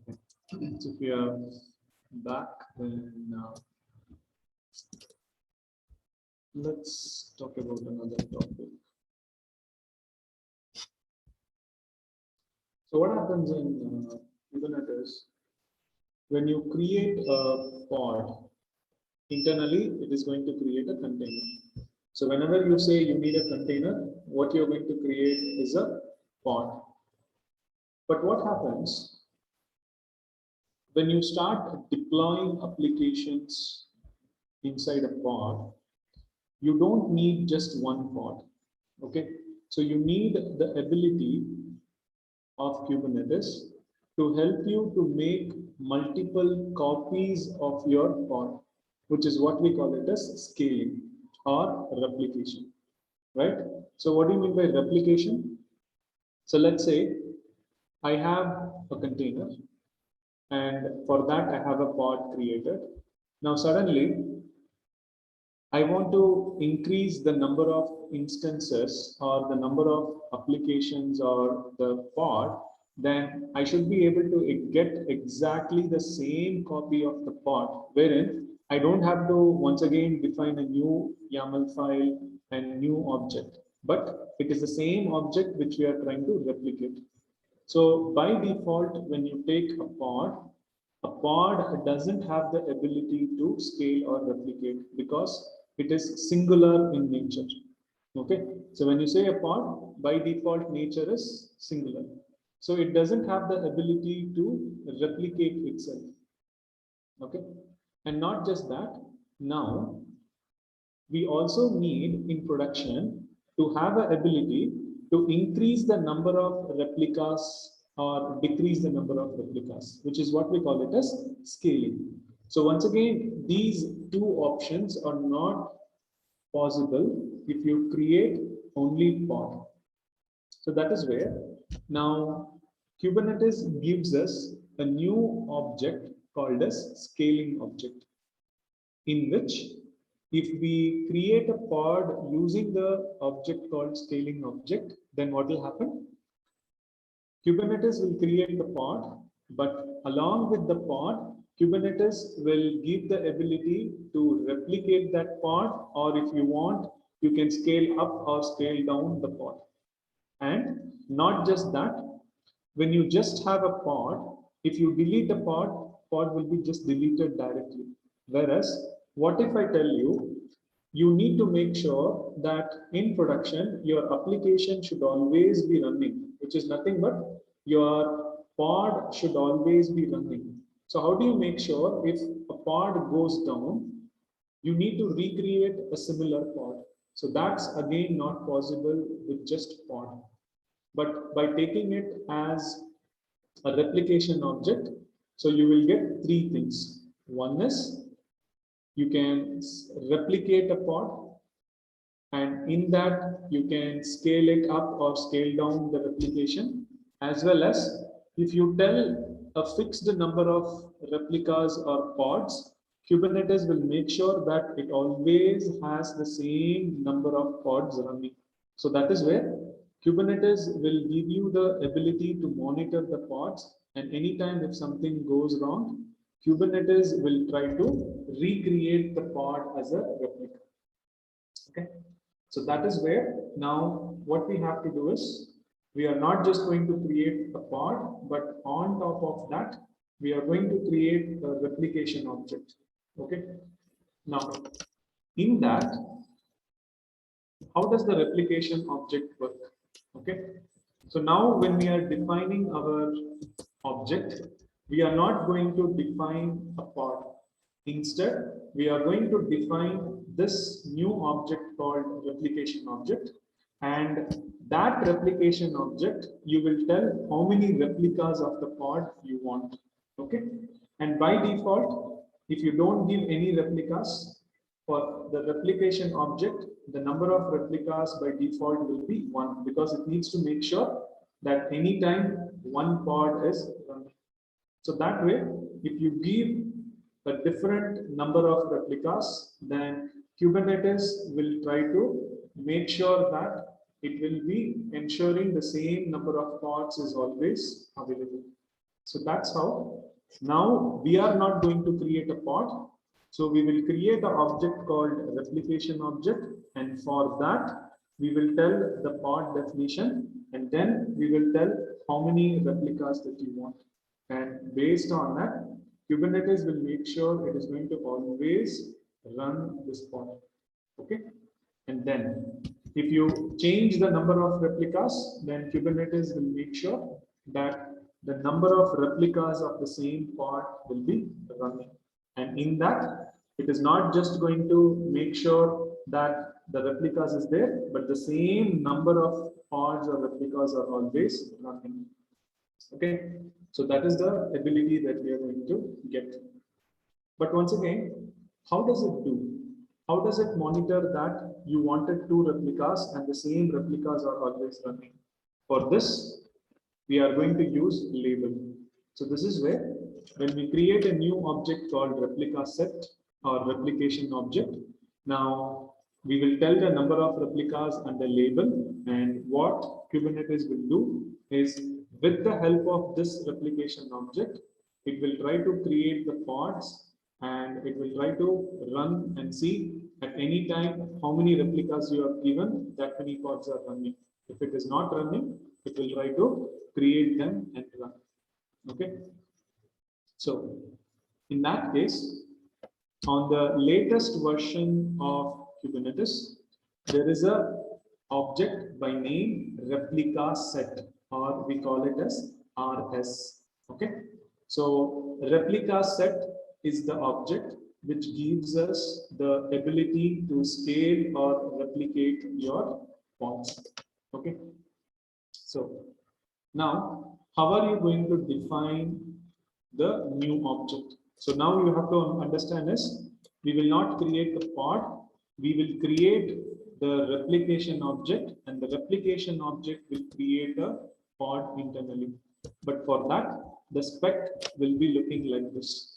Okay. So if we are back, then let's talk about another topic. So what happens in Kubernetes when you create a pod? Internally, it is going to create a container. So whenever you say you need a container, what you're going to create is a pod. But what happens when you start deploying applications inside a pod? You don't need just one pod. Okay, so you need the ability of Kubernetes to help you to make multiple copies of your pod, which is what we call it as scaling or replication, right? So what do you mean by replication? So let's say I have a container, and for that I have a pod created. Now suddenly I want to increase the number of instances or the number of applications or the pod, then I should be able to get exactly the same copy of the pod, wherein I don't have to once again define a new YAML file and new object, but it is the same object which we are trying to replicate. So by default, when you take a pod doesn't have the ability to scale or replicate because it is singular in nature. Okay, so when you say a pod, by default nature is singular. So it doesn't have the ability to replicate itself. Okay, and not just that, now we also need in production to have an ability to increase the number of replicas or decrease the number of replicas, which is what we call it as scaling. So once again, these two options are not possible if you create only pod. So that is where now Kubernetes gives us a new object called as scaling object, in which if we create a pod using the object called scaling object, then what will happen? Kubernetes will create the pod, but along with the pod, Kubernetes will give the ability to replicate that pod, or if you want, you can scale up or scale down the pod. And not just that, when you just have a pod, if you delete a pod, pod will be just deleted directly. Whereas, what if I tell you, you need to make sure that in production, your application should always be running, which is nothing but your pod should always be running. So how do you make sure if a pod goes down, you need to recreate a similar pod? So that's again not possible with just pod. But by taking it as a replication object, so you will get three things. One is you can replicate a pod, and in that you can scale it up or scale down the replication, as well as if you tell a fixed number of replicas or pods, Kubernetes will make sure that it always has the same number of pods running. So that is where Kubernetes will give you the ability to monitor the pods, and anytime if something goes wrong, Kubernetes will try to recreate the pod as a replica. Okay. So that is where now what we have to do is we are not just going to create a pod, but on top of that, we are going to create a replication object. Okay. Now, in that, how does the replication object work? Okay. So now when we are defining our object, we are not going to define a pod. Instead, we are going to define this new object called replication object, and that replication object, you will tell how many replicas of the pod you want. Okay. And by default, if you don't give any replicas for the replication object, the number of replicas by default will be 1, because it needs to make sure that anytime one pod is running. So that way, if you give a different number of replicas, then Kubernetes will try to make sure that it will be ensuring the same number of pods is always available. So that's how. Now we are not going to create a pod. So we will create an object called replication object, and for that we will tell the pod definition, and then we will tell how many replicas that you want. And based on that, Kubernetes will make sure it is going to always run this pod. Okay. And then if you change the number of replicas, then Kubernetes will make sure that the number of replicas of the same pod will be running. And in that, it is not just going to make sure that the replicas is there, but the same number of pods or replicas are always running. Okay. So that is the ability that we are going to get. But once again, how does it do? How does it monitor that you wanted 2 replicas and the same replicas are always running? For this, we are going to use label. So this is where when we create a new object called replica set or replication object, now we will tell the number of replicas and the label, and what Kubernetes will do is, with the help of this replication object, it will try to create the pods, and it will try to run and see at any time how many replicas you have given, that many pods are running. If it is not running, it will try to create them and run. Okay. So in that case, on the latest version of Kubernetes, there is a object by name replica set, or we call it as RS. Okay. So replica set is the object which gives us the ability to scale or replicate your pods. Okay. So now, how are you going to define the new object? So now you have to understand is, we will not create the pod, we will create the replication object, and the replication object will create a pod internally. But for that, the spec will be looking like this.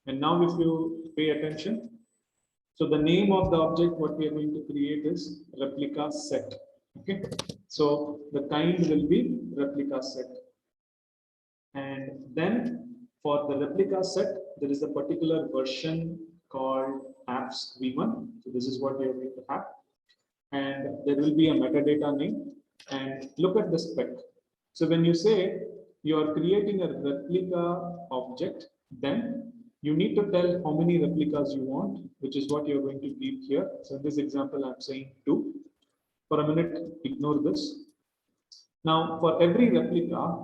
And now if you pay attention, so the name of the object what we are going to create is replica set. Okay. So the kind will be replica set. And then for the replica set, there is a particular version called apps v1. So this is what we are going to have. And there will be a metadata name. And look at the spec. So when you say you are creating a replica object, then you need to tell how many replicas you want, which is what you're going to give here. So in this example, I'm saying 2. For a minute, ignore this. Now, for every replica,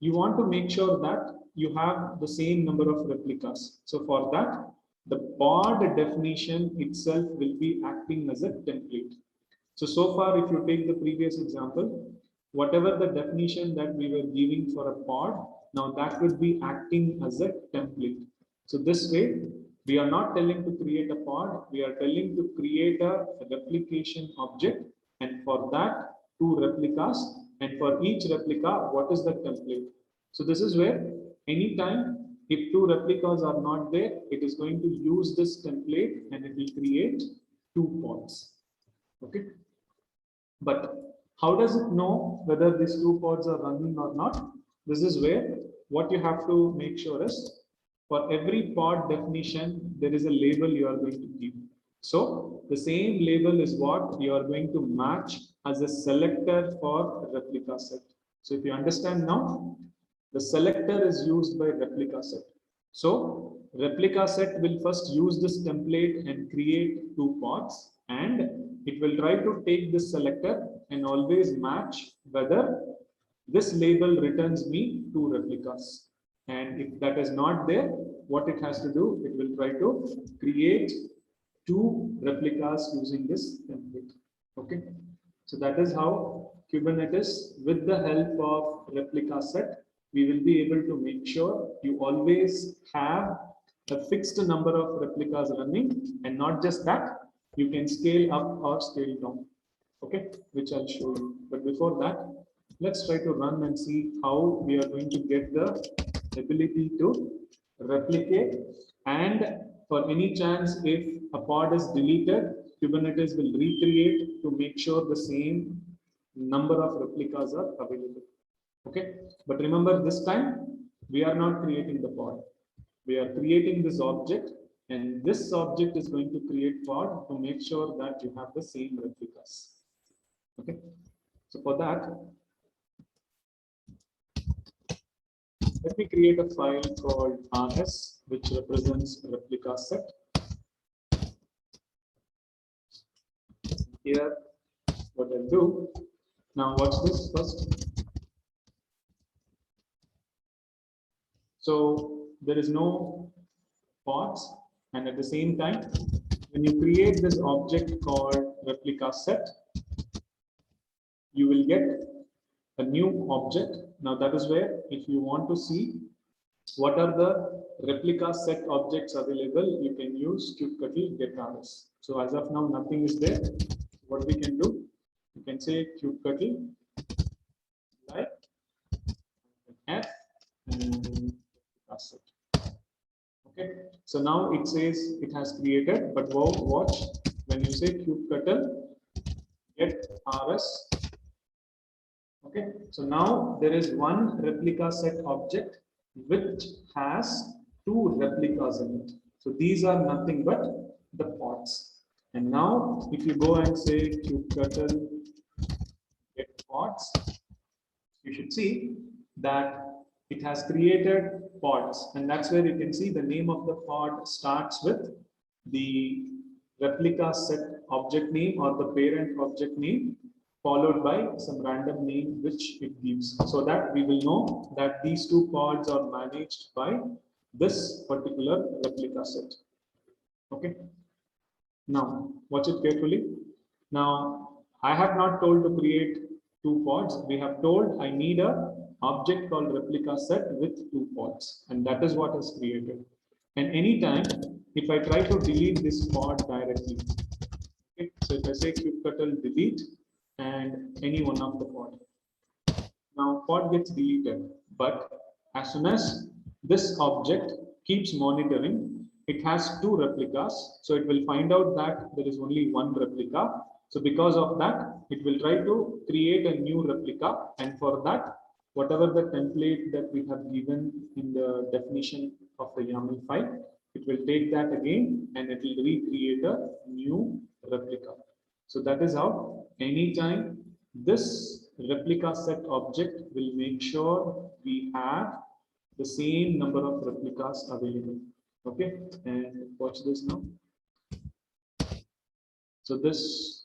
you want to make sure that you have the same number of replicas. So for that, the pod definition itself will be acting as a template. So far, if you take the previous example, whatever the definition that we were giving for a pod, now that would be acting as a template. So this way, we are not telling to create a pod, we are telling to create a replication object, and for that, 2 replicas, and for each replica, what is the template? So this is where anytime if 2 replicas are not there, it is going to use this template and it will create 2 pods. Okay. But how does it know whether these 2 pods are running or not? This is where what you have to make sure is for every pod definition, there is a label you are going to give. So the same label is what you are going to match as a selector for replica set. So if you understand now, the selector is used by replica set. So replica set will first use this template and create 2 pods, and it will try to take this selector and always match whether this label returns me 2 replicas. And if that is not there, what it has to do, it will try to create 2 replicas using this template. Okay. So that is how Kubernetes, with the help of replica set, we will be able to make sure you always have a fixed number of replicas running, and not just that, you can scale up or scale down. Okay, which I'll show you. But before that, let's try to run and see how we are going to get the ability to replicate. And for any chance, if a pod is deleted, Kubernetes will recreate to make sure the same number of replicas are available. Okay, but remember, this time we are not creating the pod. We are creating this object, and this object is going to create pod to make sure that you have the same replicas. Okay, so for that, let me create a file called rs, which represents replica set. Here, what I'll do now, watch this first. So there is no pods, and at the same time, when you create this object called replica set, you will get a new object. Now that is where, if you want to see what are the replica set objects available, you can use kubectl get rs. So as of now, nothing is there. What we can do, you can say kubectl like f and set. Okay, so now it says it has created, but watch when you say kubectl get rs. Okay, so now there is one replica set object which has 2 replicas in it. So these are nothing but the pods. And now if you go and say kubectl get pods, you should see that it has created pods, and that's where you can see the name of the pod starts with the replica set object name or the parent object name, followed by some random name which it gives, so that we will know that these 2 pods are managed by this particular replica set. Okay. Now watch it carefully. Now I have not told to create 2 pods. We have told I need a object called replica set with 2 pods, and that is what is created. And anytime if I try to delete this pod directly, okay, so if I say kubectl delete and any one of the pod, now pod gets deleted, but as soon as this object keeps monitoring, it has 2 replicas, so it will find out that there is only 1 replica. So because of that, it will try to create a new replica, and for that, whatever the template that we have given in the definition of the YAML file, it will take that again and it will recreate a new replica. So that is how anytime this replica set object will make sure we have the same number of replicas available. Okay, and watch this now. So this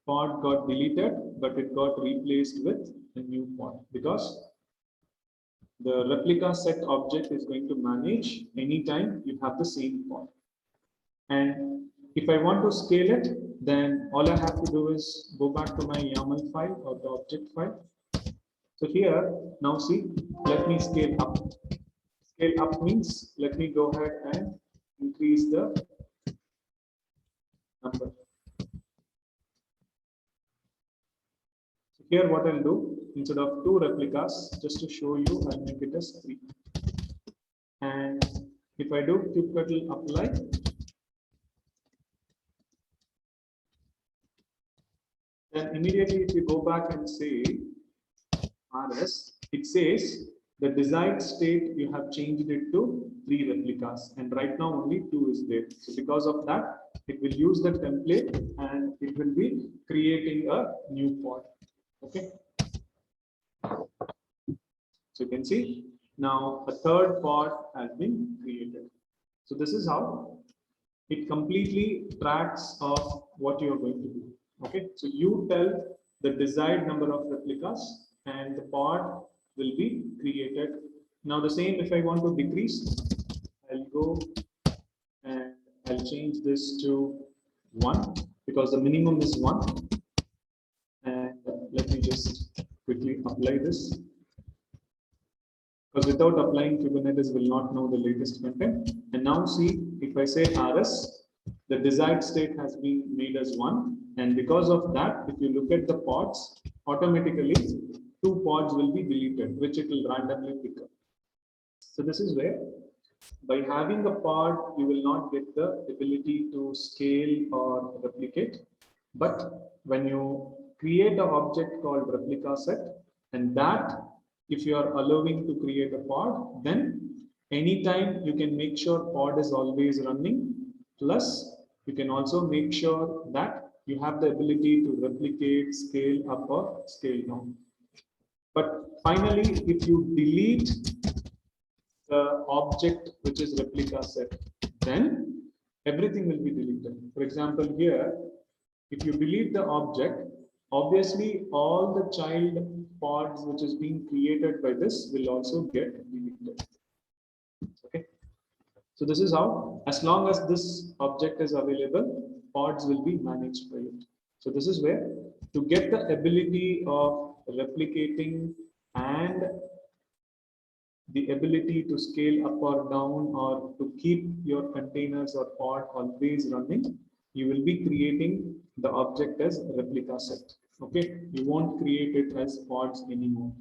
pod got deleted, but it got replaced with a new pod because the replica set object is going to manage anytime you have the same pod. And if I want to scale it, then all I have to do is go back to my YAML file or the object file. So here, now see, let me scale up. Scale up means let me go ahead and increase the number. So here what I'll do, instead of 2 replicas, just to show you, I'll make it as 3. And if I do kubectl apply, then immediately if you go back and say RS, it says the desired state you have changed it to 3 replicas, and right now only 2 is there. So because of that, it will use the template and it will be creating a new pod. Okay. So you can see now a 3rd pod has been created. So this is how it completely tracks of what you are going to do. Okay. So you tell the desired number of replicas and the pod will be created. Now the same, if I want to decrease, I'll go and I'll change this to 1 because the minimum is 1. And let me just quickly apply this. Because without applying, Kubernetes will not know the latest content. And now see, if I say RS, the desired state has been made as 1. And because of that, if you look at the pods, automatically 2 pods will be deleted, which it will randomly pick up. So this is where, by having a pod, you will not get the ability to scale or replicate. But when you create an object called replica set, and that, if you are allowing to create a pod, then anytime you can make sure pod is always running. Plus, you can also make sure that you have the ability to replicate, scale up or scale down. But finally, if you delete the object which is replica set, then everything will be deleted. For example, here, if you delete the object, obviously all the child pods which is being created by this will also get deleted. Okay. So this is how, as long as this object is available, pods will be managed by it. So this is where, to get the ability of replicating and the ability to scale up or down or to keep your containers or pod always running, you will be creating the object as replica set. Okay, you won't create it as pods anymore.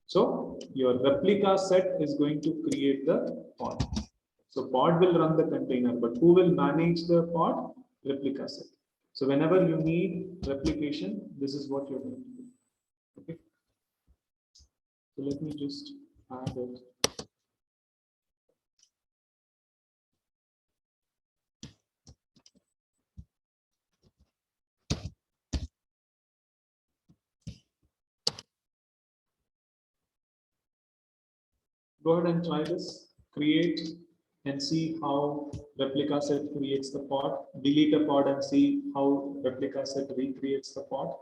So your replica set is going to create the pod. So pod will run the container, but who will manage the pod? Replica set. So whenever you need replication, this is what you're going to do. Okay. So let me just add it. Go ahead and try this. Create and see how replica set creates the pod. Delete a pod and see how replica set recreates the pod.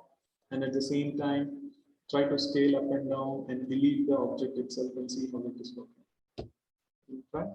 And at the same time, try to scale up and down and delete the object itself and see how it is working. Try.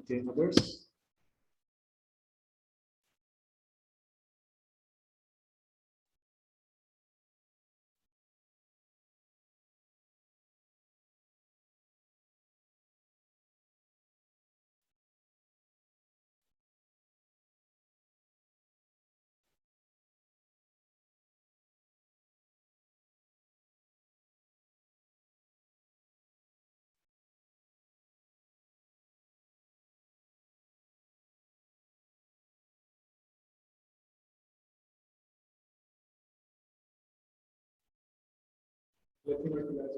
Okay, others? Let me know.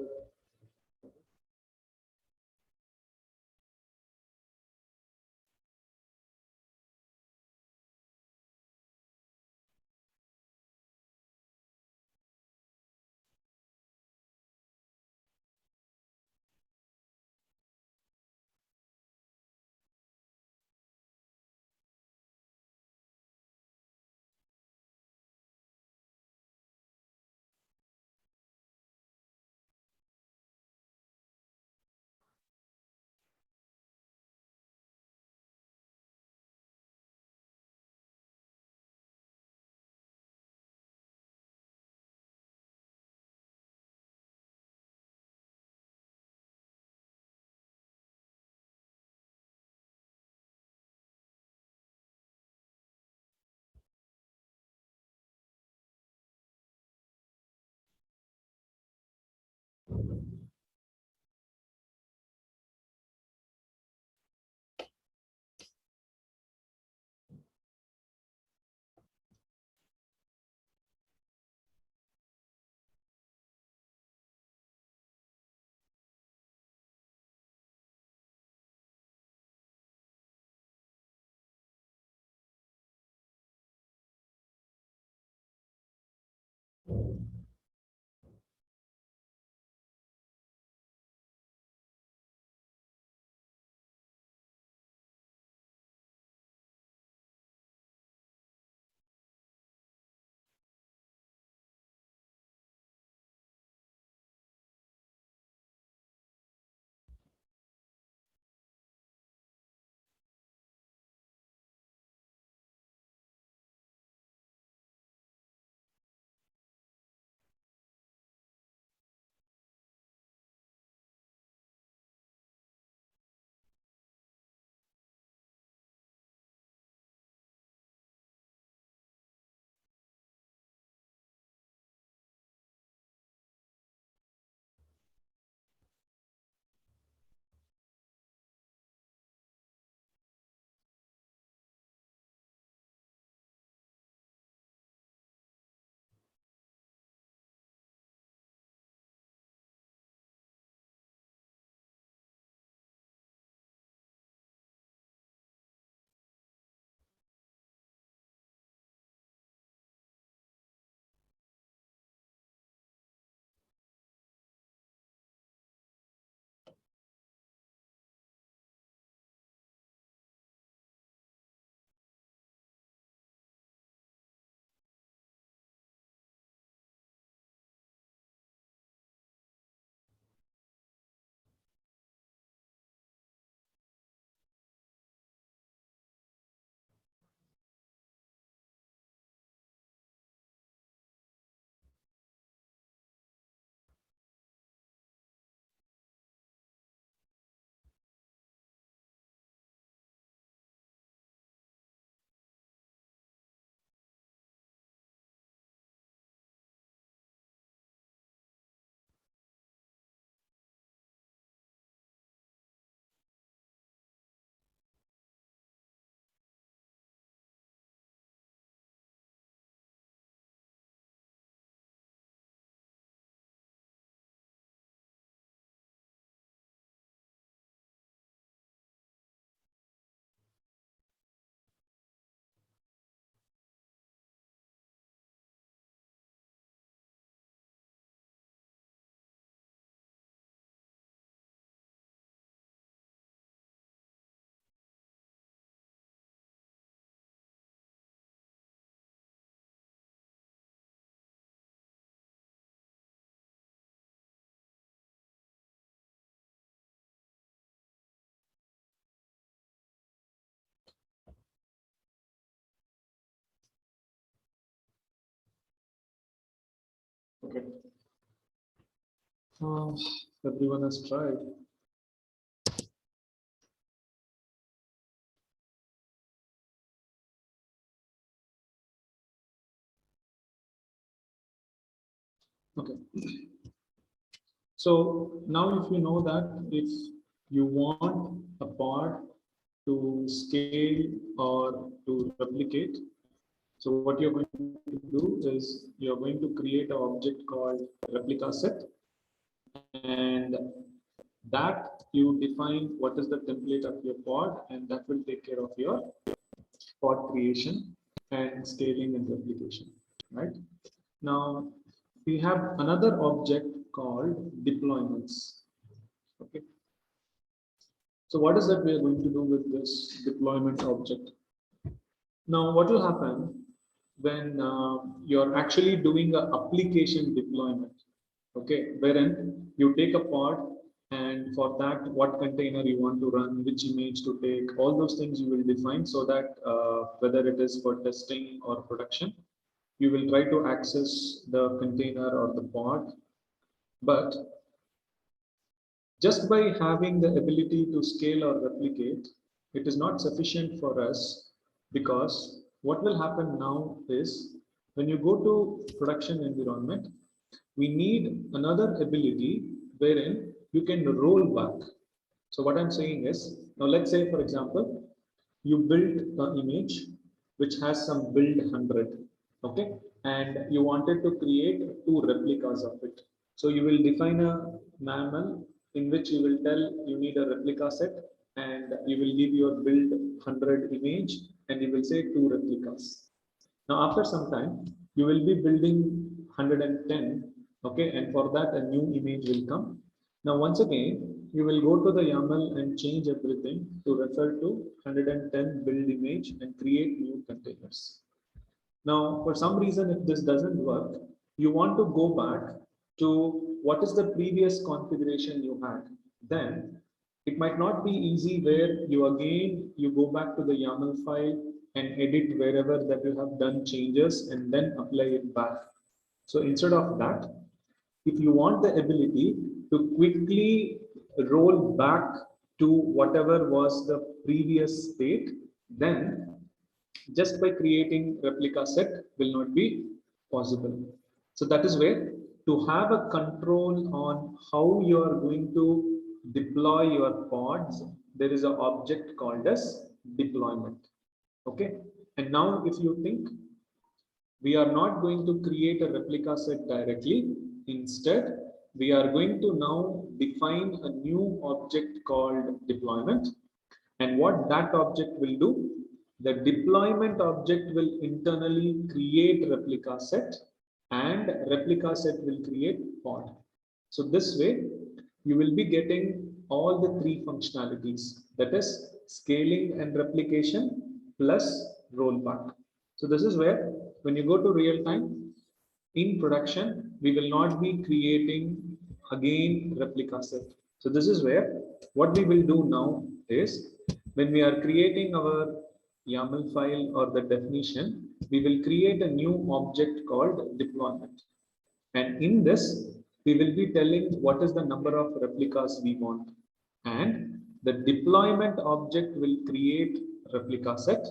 Okay. Everyone has tried. Okay. So now if you know that if you want a pod to scale or to replicate, so what you're going to do is you're going to create an object called replica set, and that you define what is the template of your pod, and that will take care of your pod creation and scaling and replication, right? Now we have another object called deployments. Okay. So what is that we are going to do with this deployment object? Now what will happen when you're actually doing an application deployment? Okay, wherein you take a pod, and for that what container you want to run, which image to take, all those things you will define, so that whether it is for testing or production, you will try to access the container or the pod. But just by having the ability to scale or replicate, it is not sufficient for us, because what will happen now is when you go to production environment, we need another ability wherein you can roll back. So what I'm saying is, now let's say for example, you built an image which has some build 100, okay, and you wanted to create 2 replicas of it. So you will define a manual in which you will tell you need a replica set, and you will give your build 100 image, and you will say 2 replicas. Now after some time, you will be building 110, okay, and for that a new image will come. Now once again, you will go to the YAML and change everything to refer to 110 build image and create new containers. Now, for some reason, if this doesn't work, you want to go back to what is the previous configuration you had. Then it might not be easy where you go back to the YAML file and edit wherever that you have done changes and then apply it back. So instead of that, if you want the ability to quickly roll back to whatever was the previous state, then just by creating replica set will not be possible. So that is where, to have a control on how you are going to deploy your pods, there is an object called as deployment. Okay. And now if you think, we are not going to create a replica set directly. Instead, we are going to now define a new object called deployment. And what that object will do, the deployment object will internally create replica set, and replica set will create pod. So this way, you will be getting all the 3 functionalities, that is scaling and replication plus rollback. So this is where, when you go to real time, in production, we will not be creating again replica set. So this is where what we will do now is, when we are creating our YAML file or the definition, we will create a new object called deployment. And in this, we will be telling what is the number of replicas we want. And the deployment object will create replica set,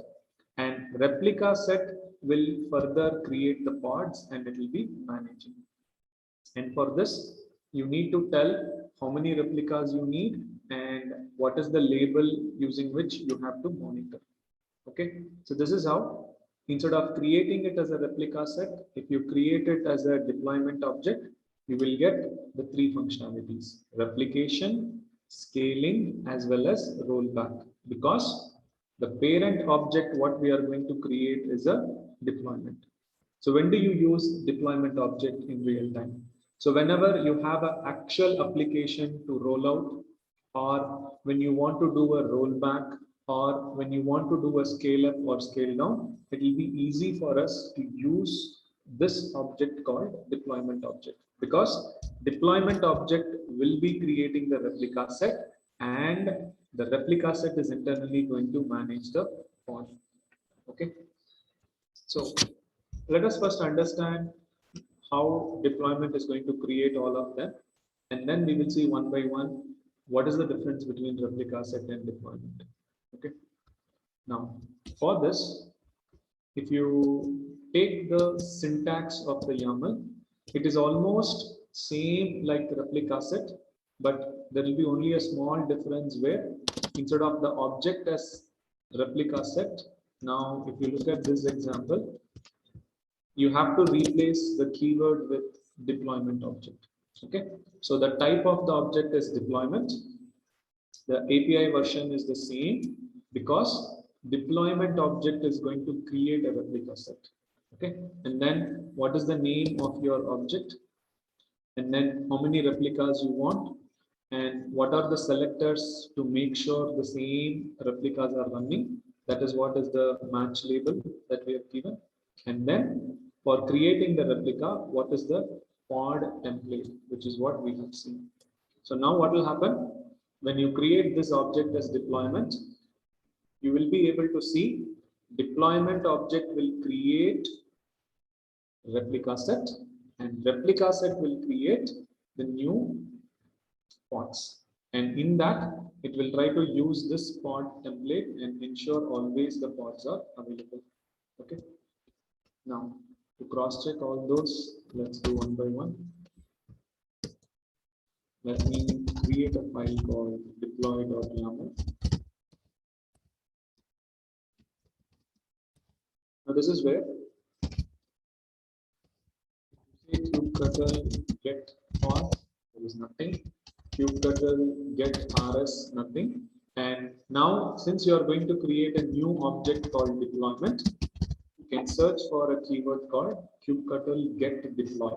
and replica set will further create the pods, and it will be managing. And for this, you need to tell how many replicas you need and what is the label using which you have to monitor. Okay, so this is how, instead of creating it as a replica set, if you create it as a deployment object, you will get the 3 functionalities: replication, scaling, as well as rollback, because the parent object what we are going to create is a deployment. So when do you use deployment object in real time? So whenever you have an actual application to roll out, or when you want to do a rollback, or when you want to do a scale up or scale down, it will be easy for us to use this object called deployment object, because deployment object will be creating the replica set, and the replica set is internally going to manage the pod. Okay. So let us first understand how deployment is going to create all of them. And then we will see one by one, what is the difference between replica set and deployment. Okay. Now, for this, if you take the syntax of the YAML, it is almost same like replica set, but there will be only a small difference where instead of the object as replica set, now if you look at this example, you have to replace the keyword with deployment object. Okay, so the type of the object is deployment. The API version is the same because deployment object is going to create a replica set. Okay, and then what is the name of your object, and then how many replicas you want, and what are the selectors to make sure the same replicas are running. That is what is the match label that we have given. And then for creating the replica, what is the pod template, which is what we have seen. So now what will happen when you create this object as deployment, you will be able to see deployment object will create replica set, and replica set will create the new pods. And in that, it will try to use this pod template and ensure always the pods are available. Okay. Now, to cross check all those, let's do one by one. Let me create a file called deploy.yaml. Now, this is where kubectl get pod, there is nothing. Kubectl get rs, nothing. And now, since you are going to create a new object called deployment, you can search for a keyword called kubectl get deploy,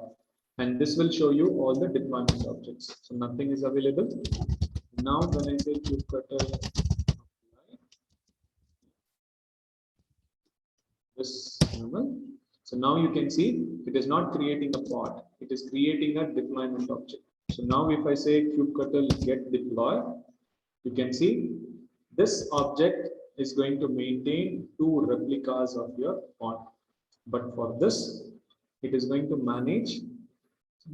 and this will show you all the deployment objects. So nothing is available. Now, when I say kubectl apply this YAML, so now you can see it is not creating a pod, it is creating a deployment object. So now if I say kubectl get deploy, you can see this object is going to maintain 2 replicas of your pod. But for this, it is going to manage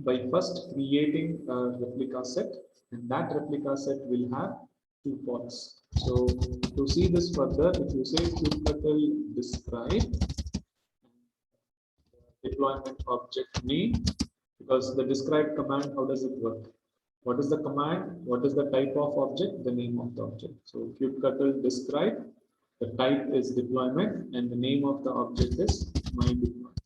by first creating a replica set, and that replica set will have 2 pods. So to see this further, if you say kubectl describe deployment object name, because the describe command, how does it work? What is the command? What is the type of object? The name of the object. So kubectl describe, the type is deployment, and the name of the object is my deployment.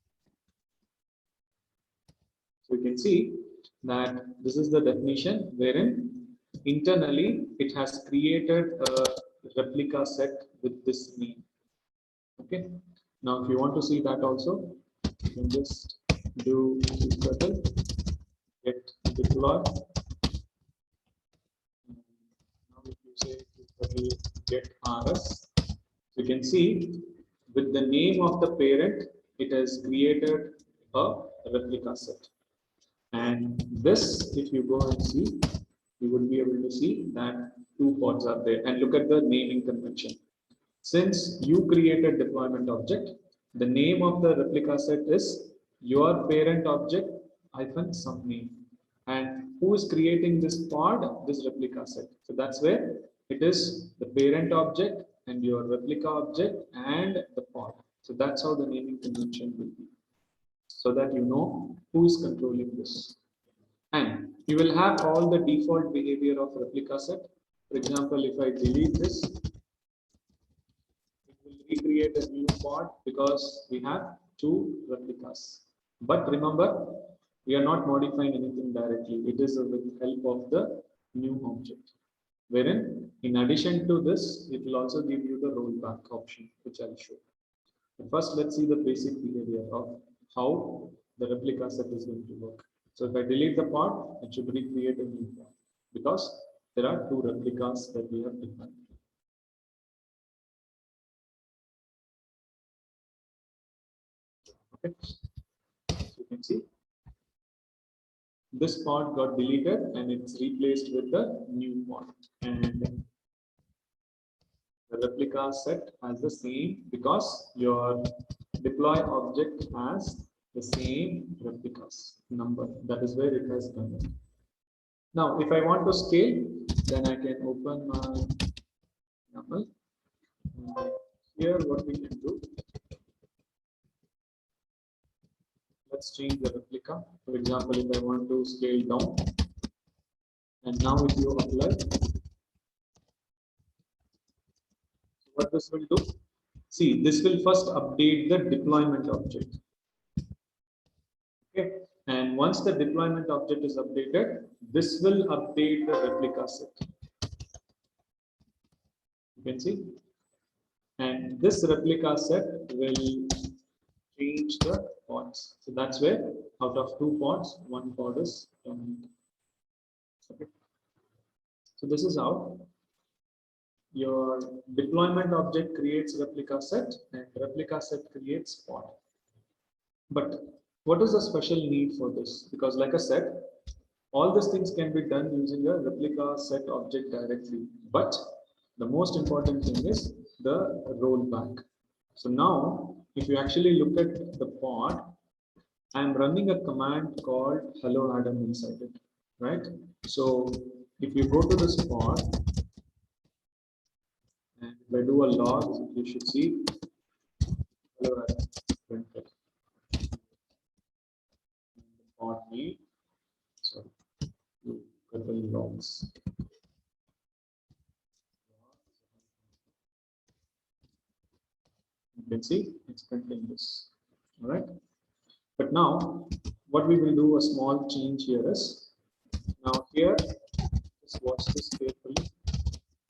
So you can see that this is the definition wherein internally it has created a replica set with this name. Okay. Now, if you want to see that also, you can just do kubectl get deploy. Now, if you say kubectl get rs, you can see with the name of the parent, it has created a replica set. And this, if you go and see, you will be able to see that 2 pods are there. And look at the naming convention. Since you created deployment object, the name of the replica set is your parent object hyphen some name. And who is creating this pod? This replica set. So that's where it is the parent object and your replica object and the pod. So that's how the naming convention will be, so that you know who is controlling this. And you will have all the default behavior of replica set. For example, if I delete this, it will recreate a new pod because we have 2 replicas. But remember, we are not modifying anything directly. It is with the help of the new object, wherein in addition to this, it will also give you the rollback option, which I'll show. But first, let's see the basic behavior of how the replica set is going to work. So if I delete the pod, it should recreate a new pod because there are 2 replicas that we have defined. Okay, so you can see this pod got deleted and it's replaced with the new pod, and the replica set has the same because your deploy object has the same replicas number. That is where it has done it. Now, if I want to scale, then I can open my YAML. Here, what we can do, let's change the replica. For example, if I want to scale down, and now if you apply, what this will do? See, this will first update the deployment object. Okay, and once the deployment object is updated, this will update the replica set. You can see, and this replica set will change the pods. So that's where out of 2 pods, 1 pod is terminated. Okay. So this is how your deployment object creates replica set and replica set creates pod. But what is the special need for this? Because like I said, all these things can be done using a replica set object directly. But the most important thing is the rollback. So now, if you actually look at the pod, I am running a command called hello Adam inside it, right? So if you go to this pod, and if I do a log, you should see hello Adam printed. Pod name, sorry, couple logs. You can see it's printing this. All right. But now, what we will do a small change here is, now here, just watch this carefully,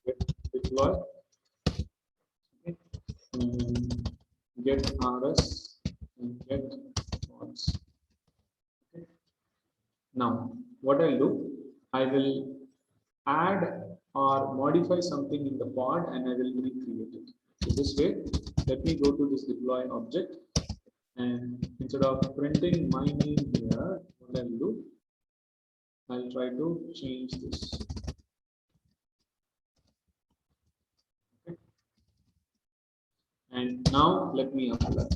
get deploy, okay, and get rs, and get pods. Okay. Now, what I'll do, I will add or modify something in the pod and I will recreate it. So this way, let me go to this deploy object. And instead of printing my name here, what I'll do, I'll try to change this. Okay. And now let me apply.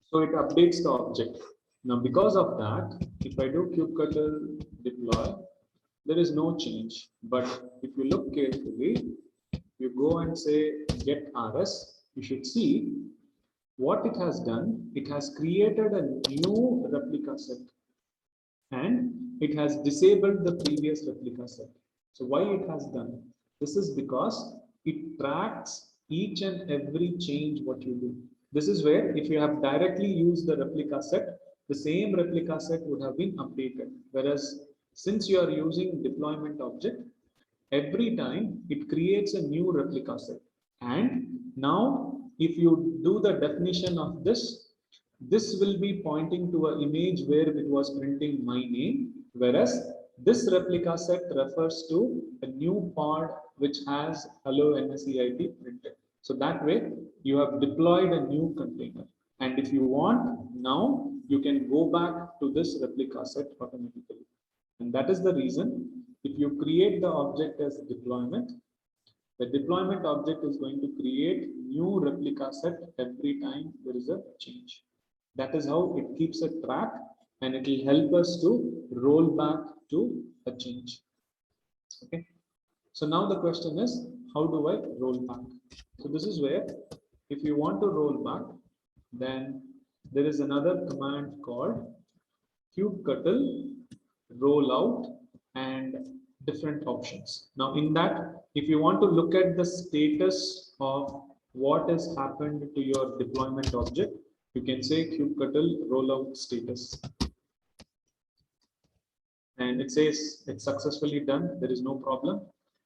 So it updates the object. Now because of that, if I do kubectl deploy, there is no change. But if you look carefully, you go and say get rs, you should see what it has done. It has created a new replica set and it has disabled the previous replica set. So why it has done? This is because it tracks each and every change what you do. This is where if you have directly used the replica set, the same replica set would have been updated. Whereas since you are using deployment object, every time it creates a new replica set. And now if you do the definition of this, this will be pointing to an image where it was printing my name, whereas this replica set refers to a new pod which has hello NSEIT printed. So that way you have deployed a new container. And if you want, now you can go back to this replica set automatically. And that is the reason if you create the object as deployment, the deployment object is going to create new replica set every time there is a change. That is how it keeps a track and it will help us to roll back to a change. Okay. So now the question is, how do I roll back? So this is where if you want to roll back, then there is another command called kubectl rollout and different options. Now in that, if you want to look at the status of what has happened to your deployment object, you can say kubectl rollout status. And it says it's successfully done, there is no problem.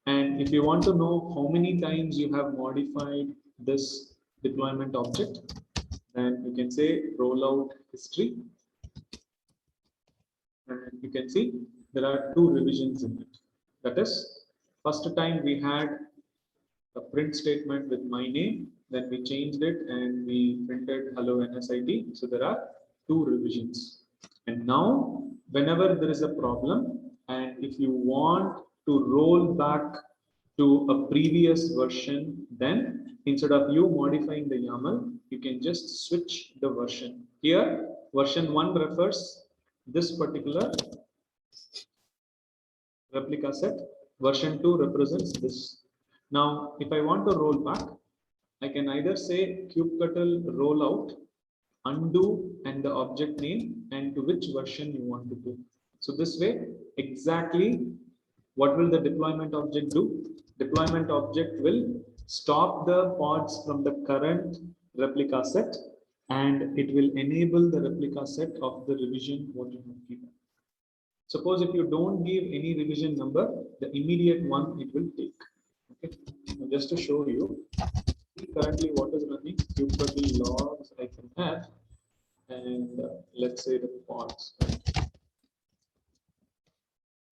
And if you want to know how many times you have modified this deployment object, then you can say rollout history. And you can see there are 2 revisions in it. That is, first time we had a print statement with my name, then we changed it and we printed hello NSIT. So there are 2 revisions. And now, whenever there is a problem, and if you want to roll back to a previous version, then instead of you modifying the YAML, you can just switch the version. Here, version 1 refers this particular replica set. Version 2 represents this. Now, if I want to roll back, I can either say kubectl rollout, undo, and the object name, and to which version you want to do. So this way, exactly what will the deployment object do? Deployment object will stop the pods from the current replica set, and it will enable the replica set of the revision what you have given. Suppose if you don't give any revision number, the immediate one it will take. Okay. Now just to show you, currently what is running, kubectl logs I can have, and let's say the pods.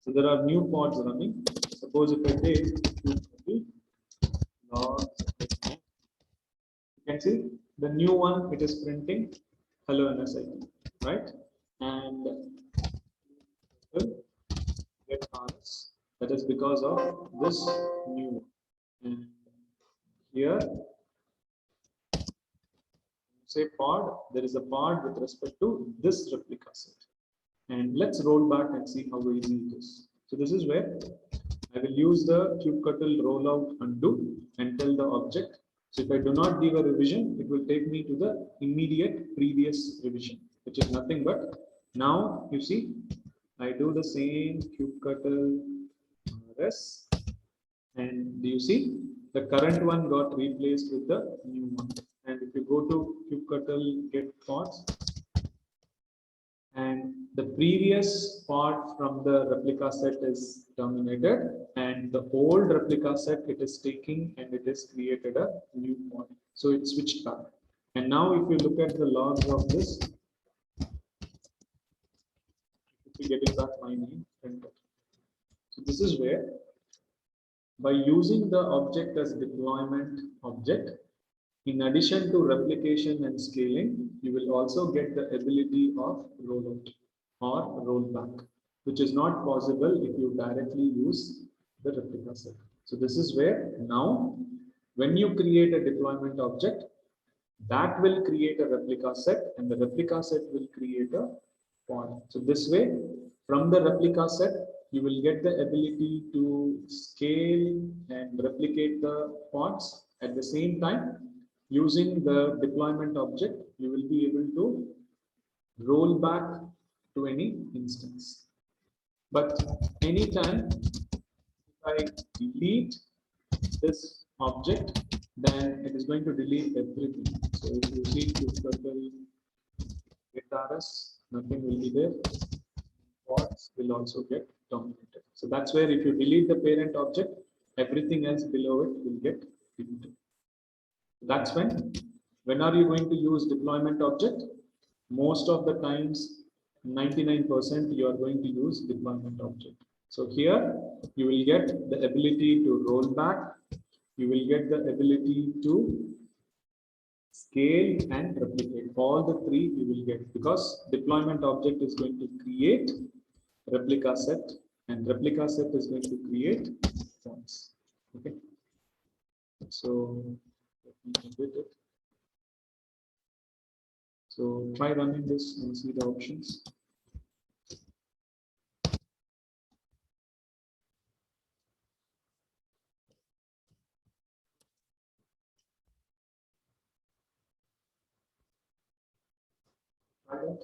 So there are new pods running. Suppose if I take kubectl logs, you can see the new one, it is printing hello NSIT, right? And get RS. That is because of this new one. And here, say pod, there is a pod with respect to this replica set. And let's roll back and see how easy it is. So this is where I will use the kubectl rollout undo and tell the object. So if I do not give a revision, it will take me to the immediate previous revision, which is nothing but now you see I do the same kubectl rs, and do you see the current one got replaced with the new one. And if you go to kubectl get pods, and the previous pod from the replica set is terminated, and the old replica set it is taking and it is created a new pod. So it switched back. And now if you look at the logs of this, if you getting back my name, so this is where by using the object as deployment object, in addition to replication and scaling, you will also get the ability of rollout or rollback, which is not possible if you directly use the replica set. So this is where now, when you create a deployment object, that will create a replica set, and the replica set will create a pod. So this way, from the replica set, you will get the ability to scale and replicate the pods. At the same time, using the deployment object, you will be able to roll back to any instance. But anytime if I delete this object, then it is going to delete everything. So if you see kubectl get rs, nothing will be there. Pods will also get terminated. So that's where if you delete the parent object, everything else below it will get deleted. That's when are you going to use deployment object? Most of the times, 99% you are going to use deployment object. So here you will get the ability to roll back, you will get the ability to scale and replicate. All the three you will get, because deployment object is going to create replica set, and replica set is going to create pods. Okay. So let me edit it. So try running this and see the options. Try that.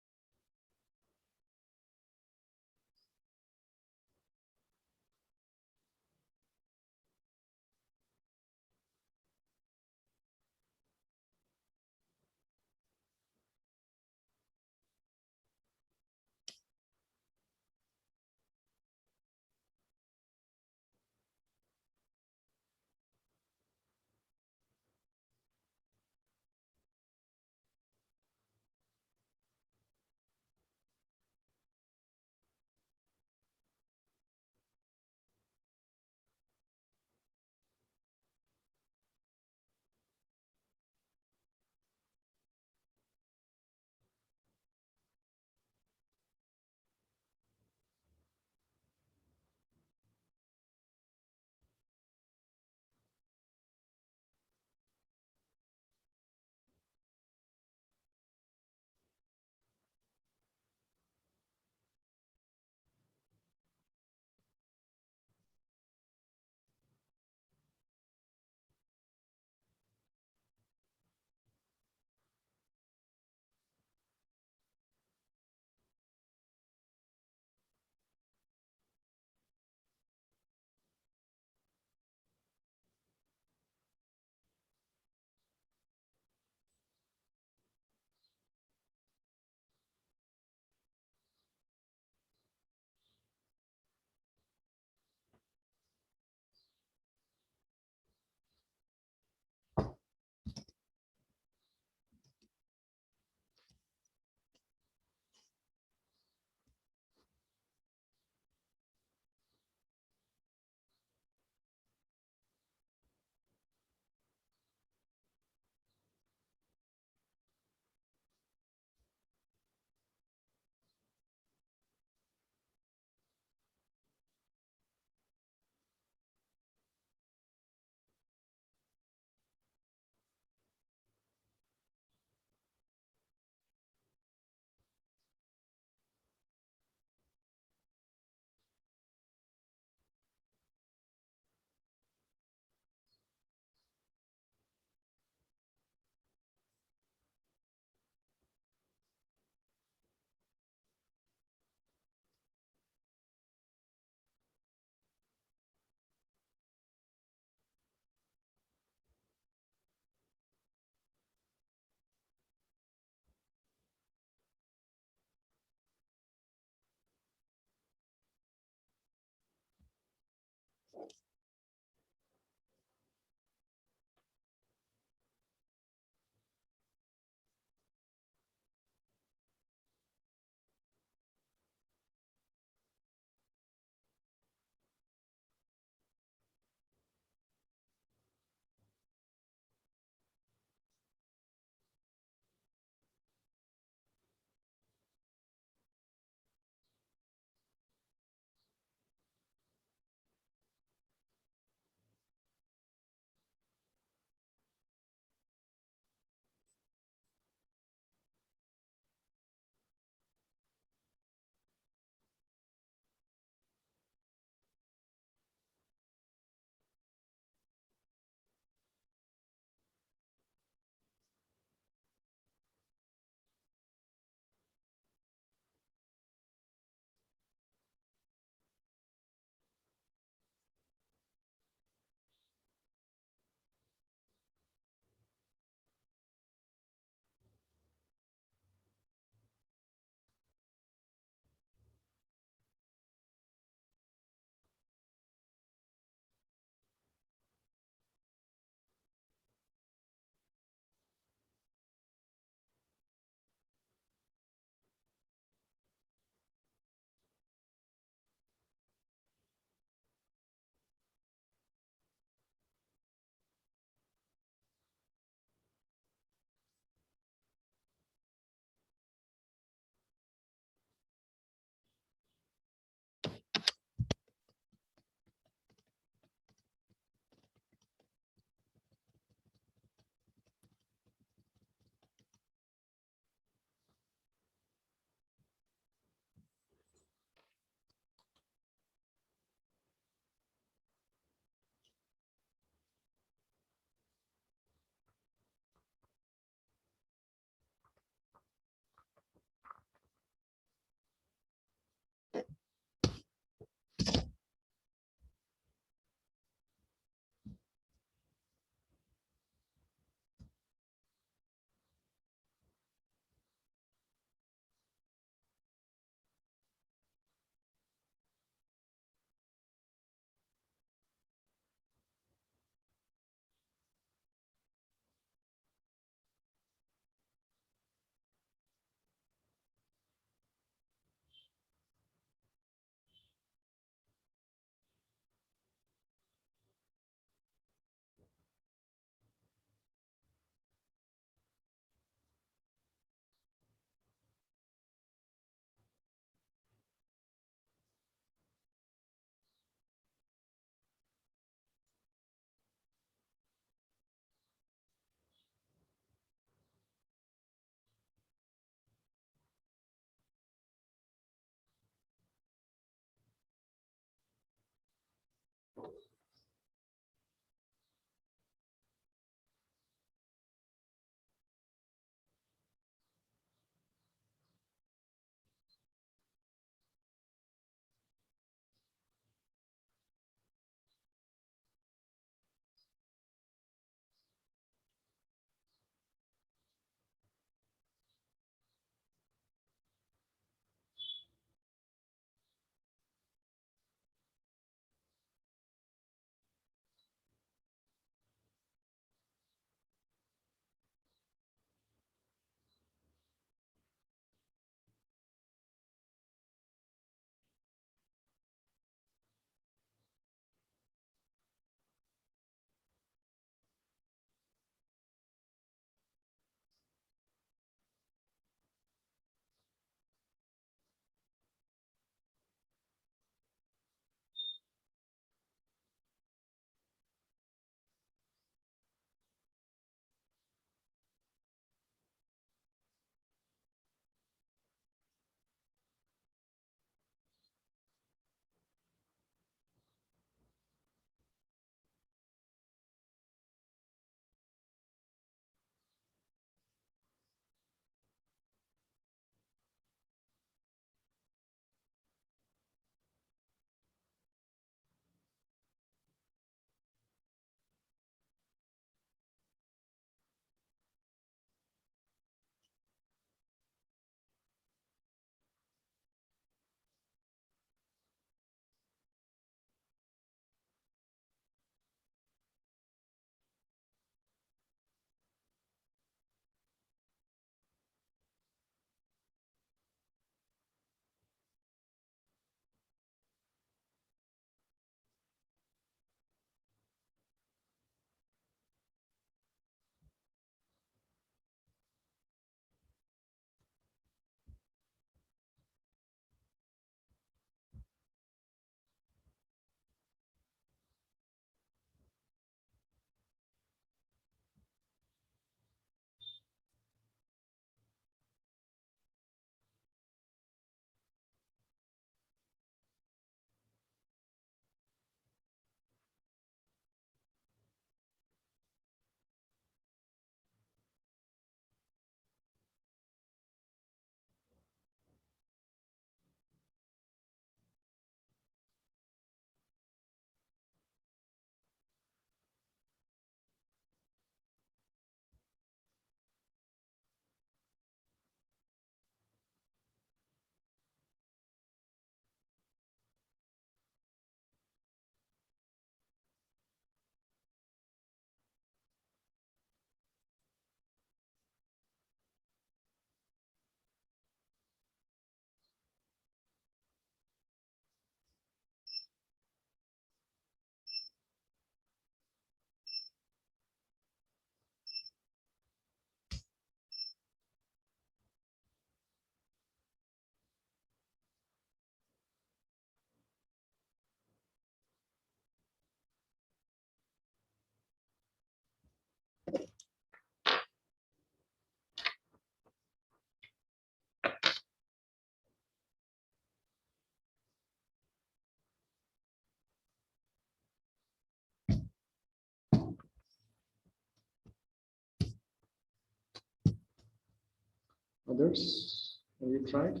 Others, have you tried?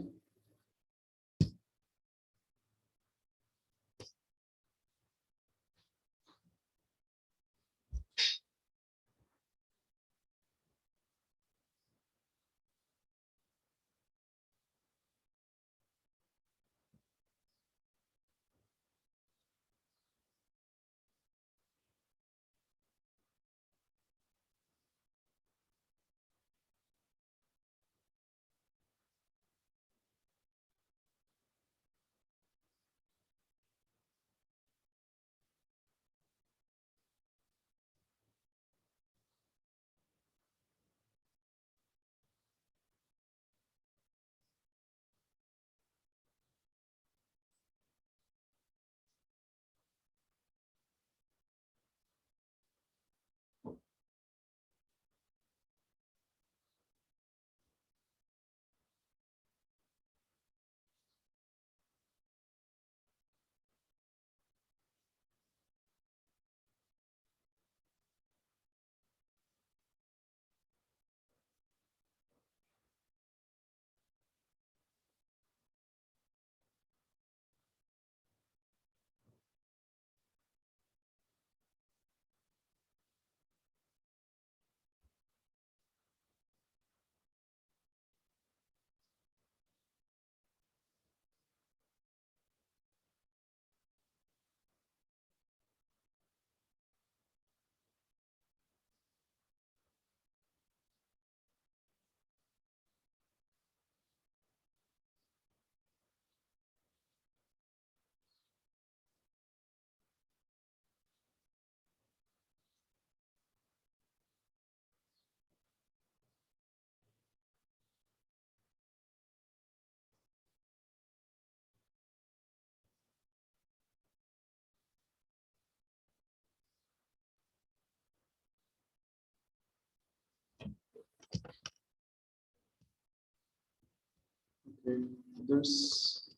Okay, others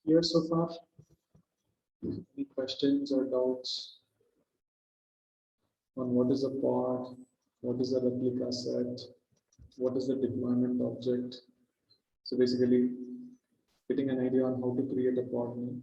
here so far? Any questions or doubts on what is a pod, what is a replica set, what is the deployment object? So basically, getting an idea on how to create a pod name.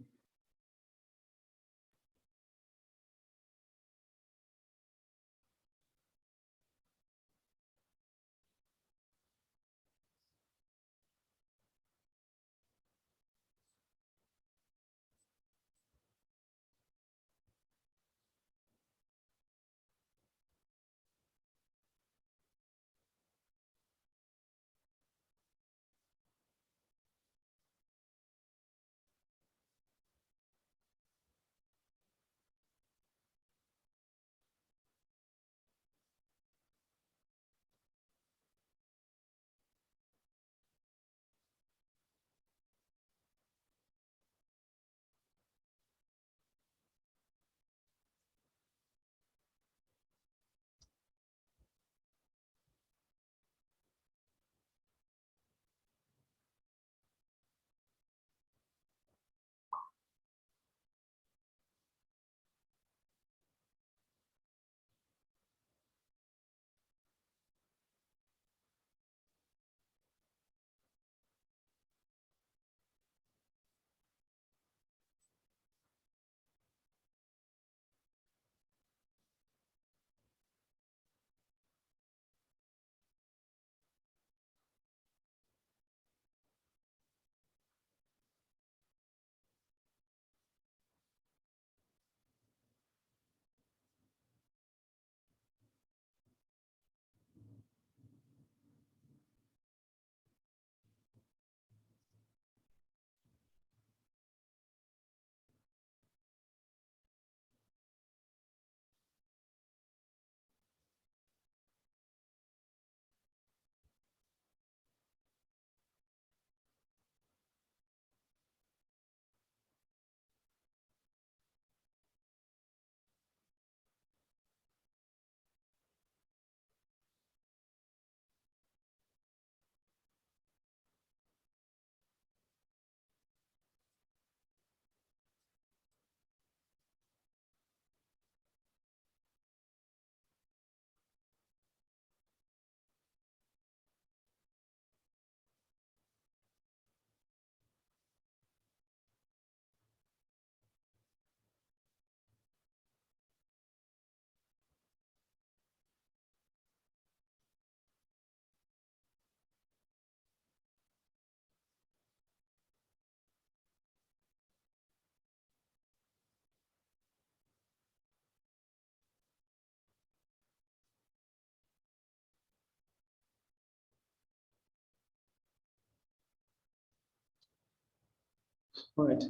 All right.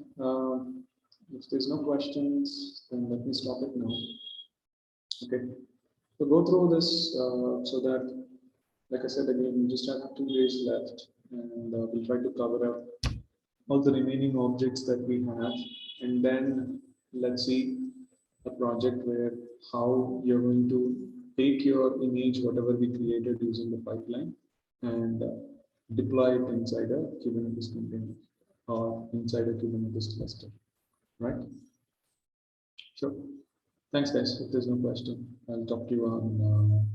If there's no questions, then let me stop it now. Okay. So go through this so that, like I said again, we just have 2 days left, and we'll try to cover up all the remaining objects that we have, and then let's see a project where how you're going to take your image, whatever we created using the pipeline, and deploy it inside a Kubernetes container or inside a Kubernetes cluster, right? Sure. Thanks, guys. If there's no question, I'll talk to you on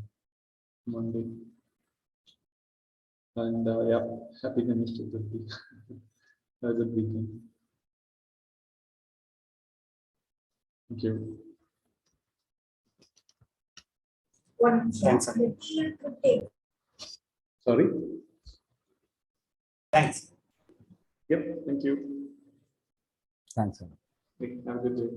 Monday. And yeah, happy Ganesh Chaturthi. Have a good weekend. Thank you. One Thanks. Sorry? Thanks. Yep, thank you. Thanks. Have a good day.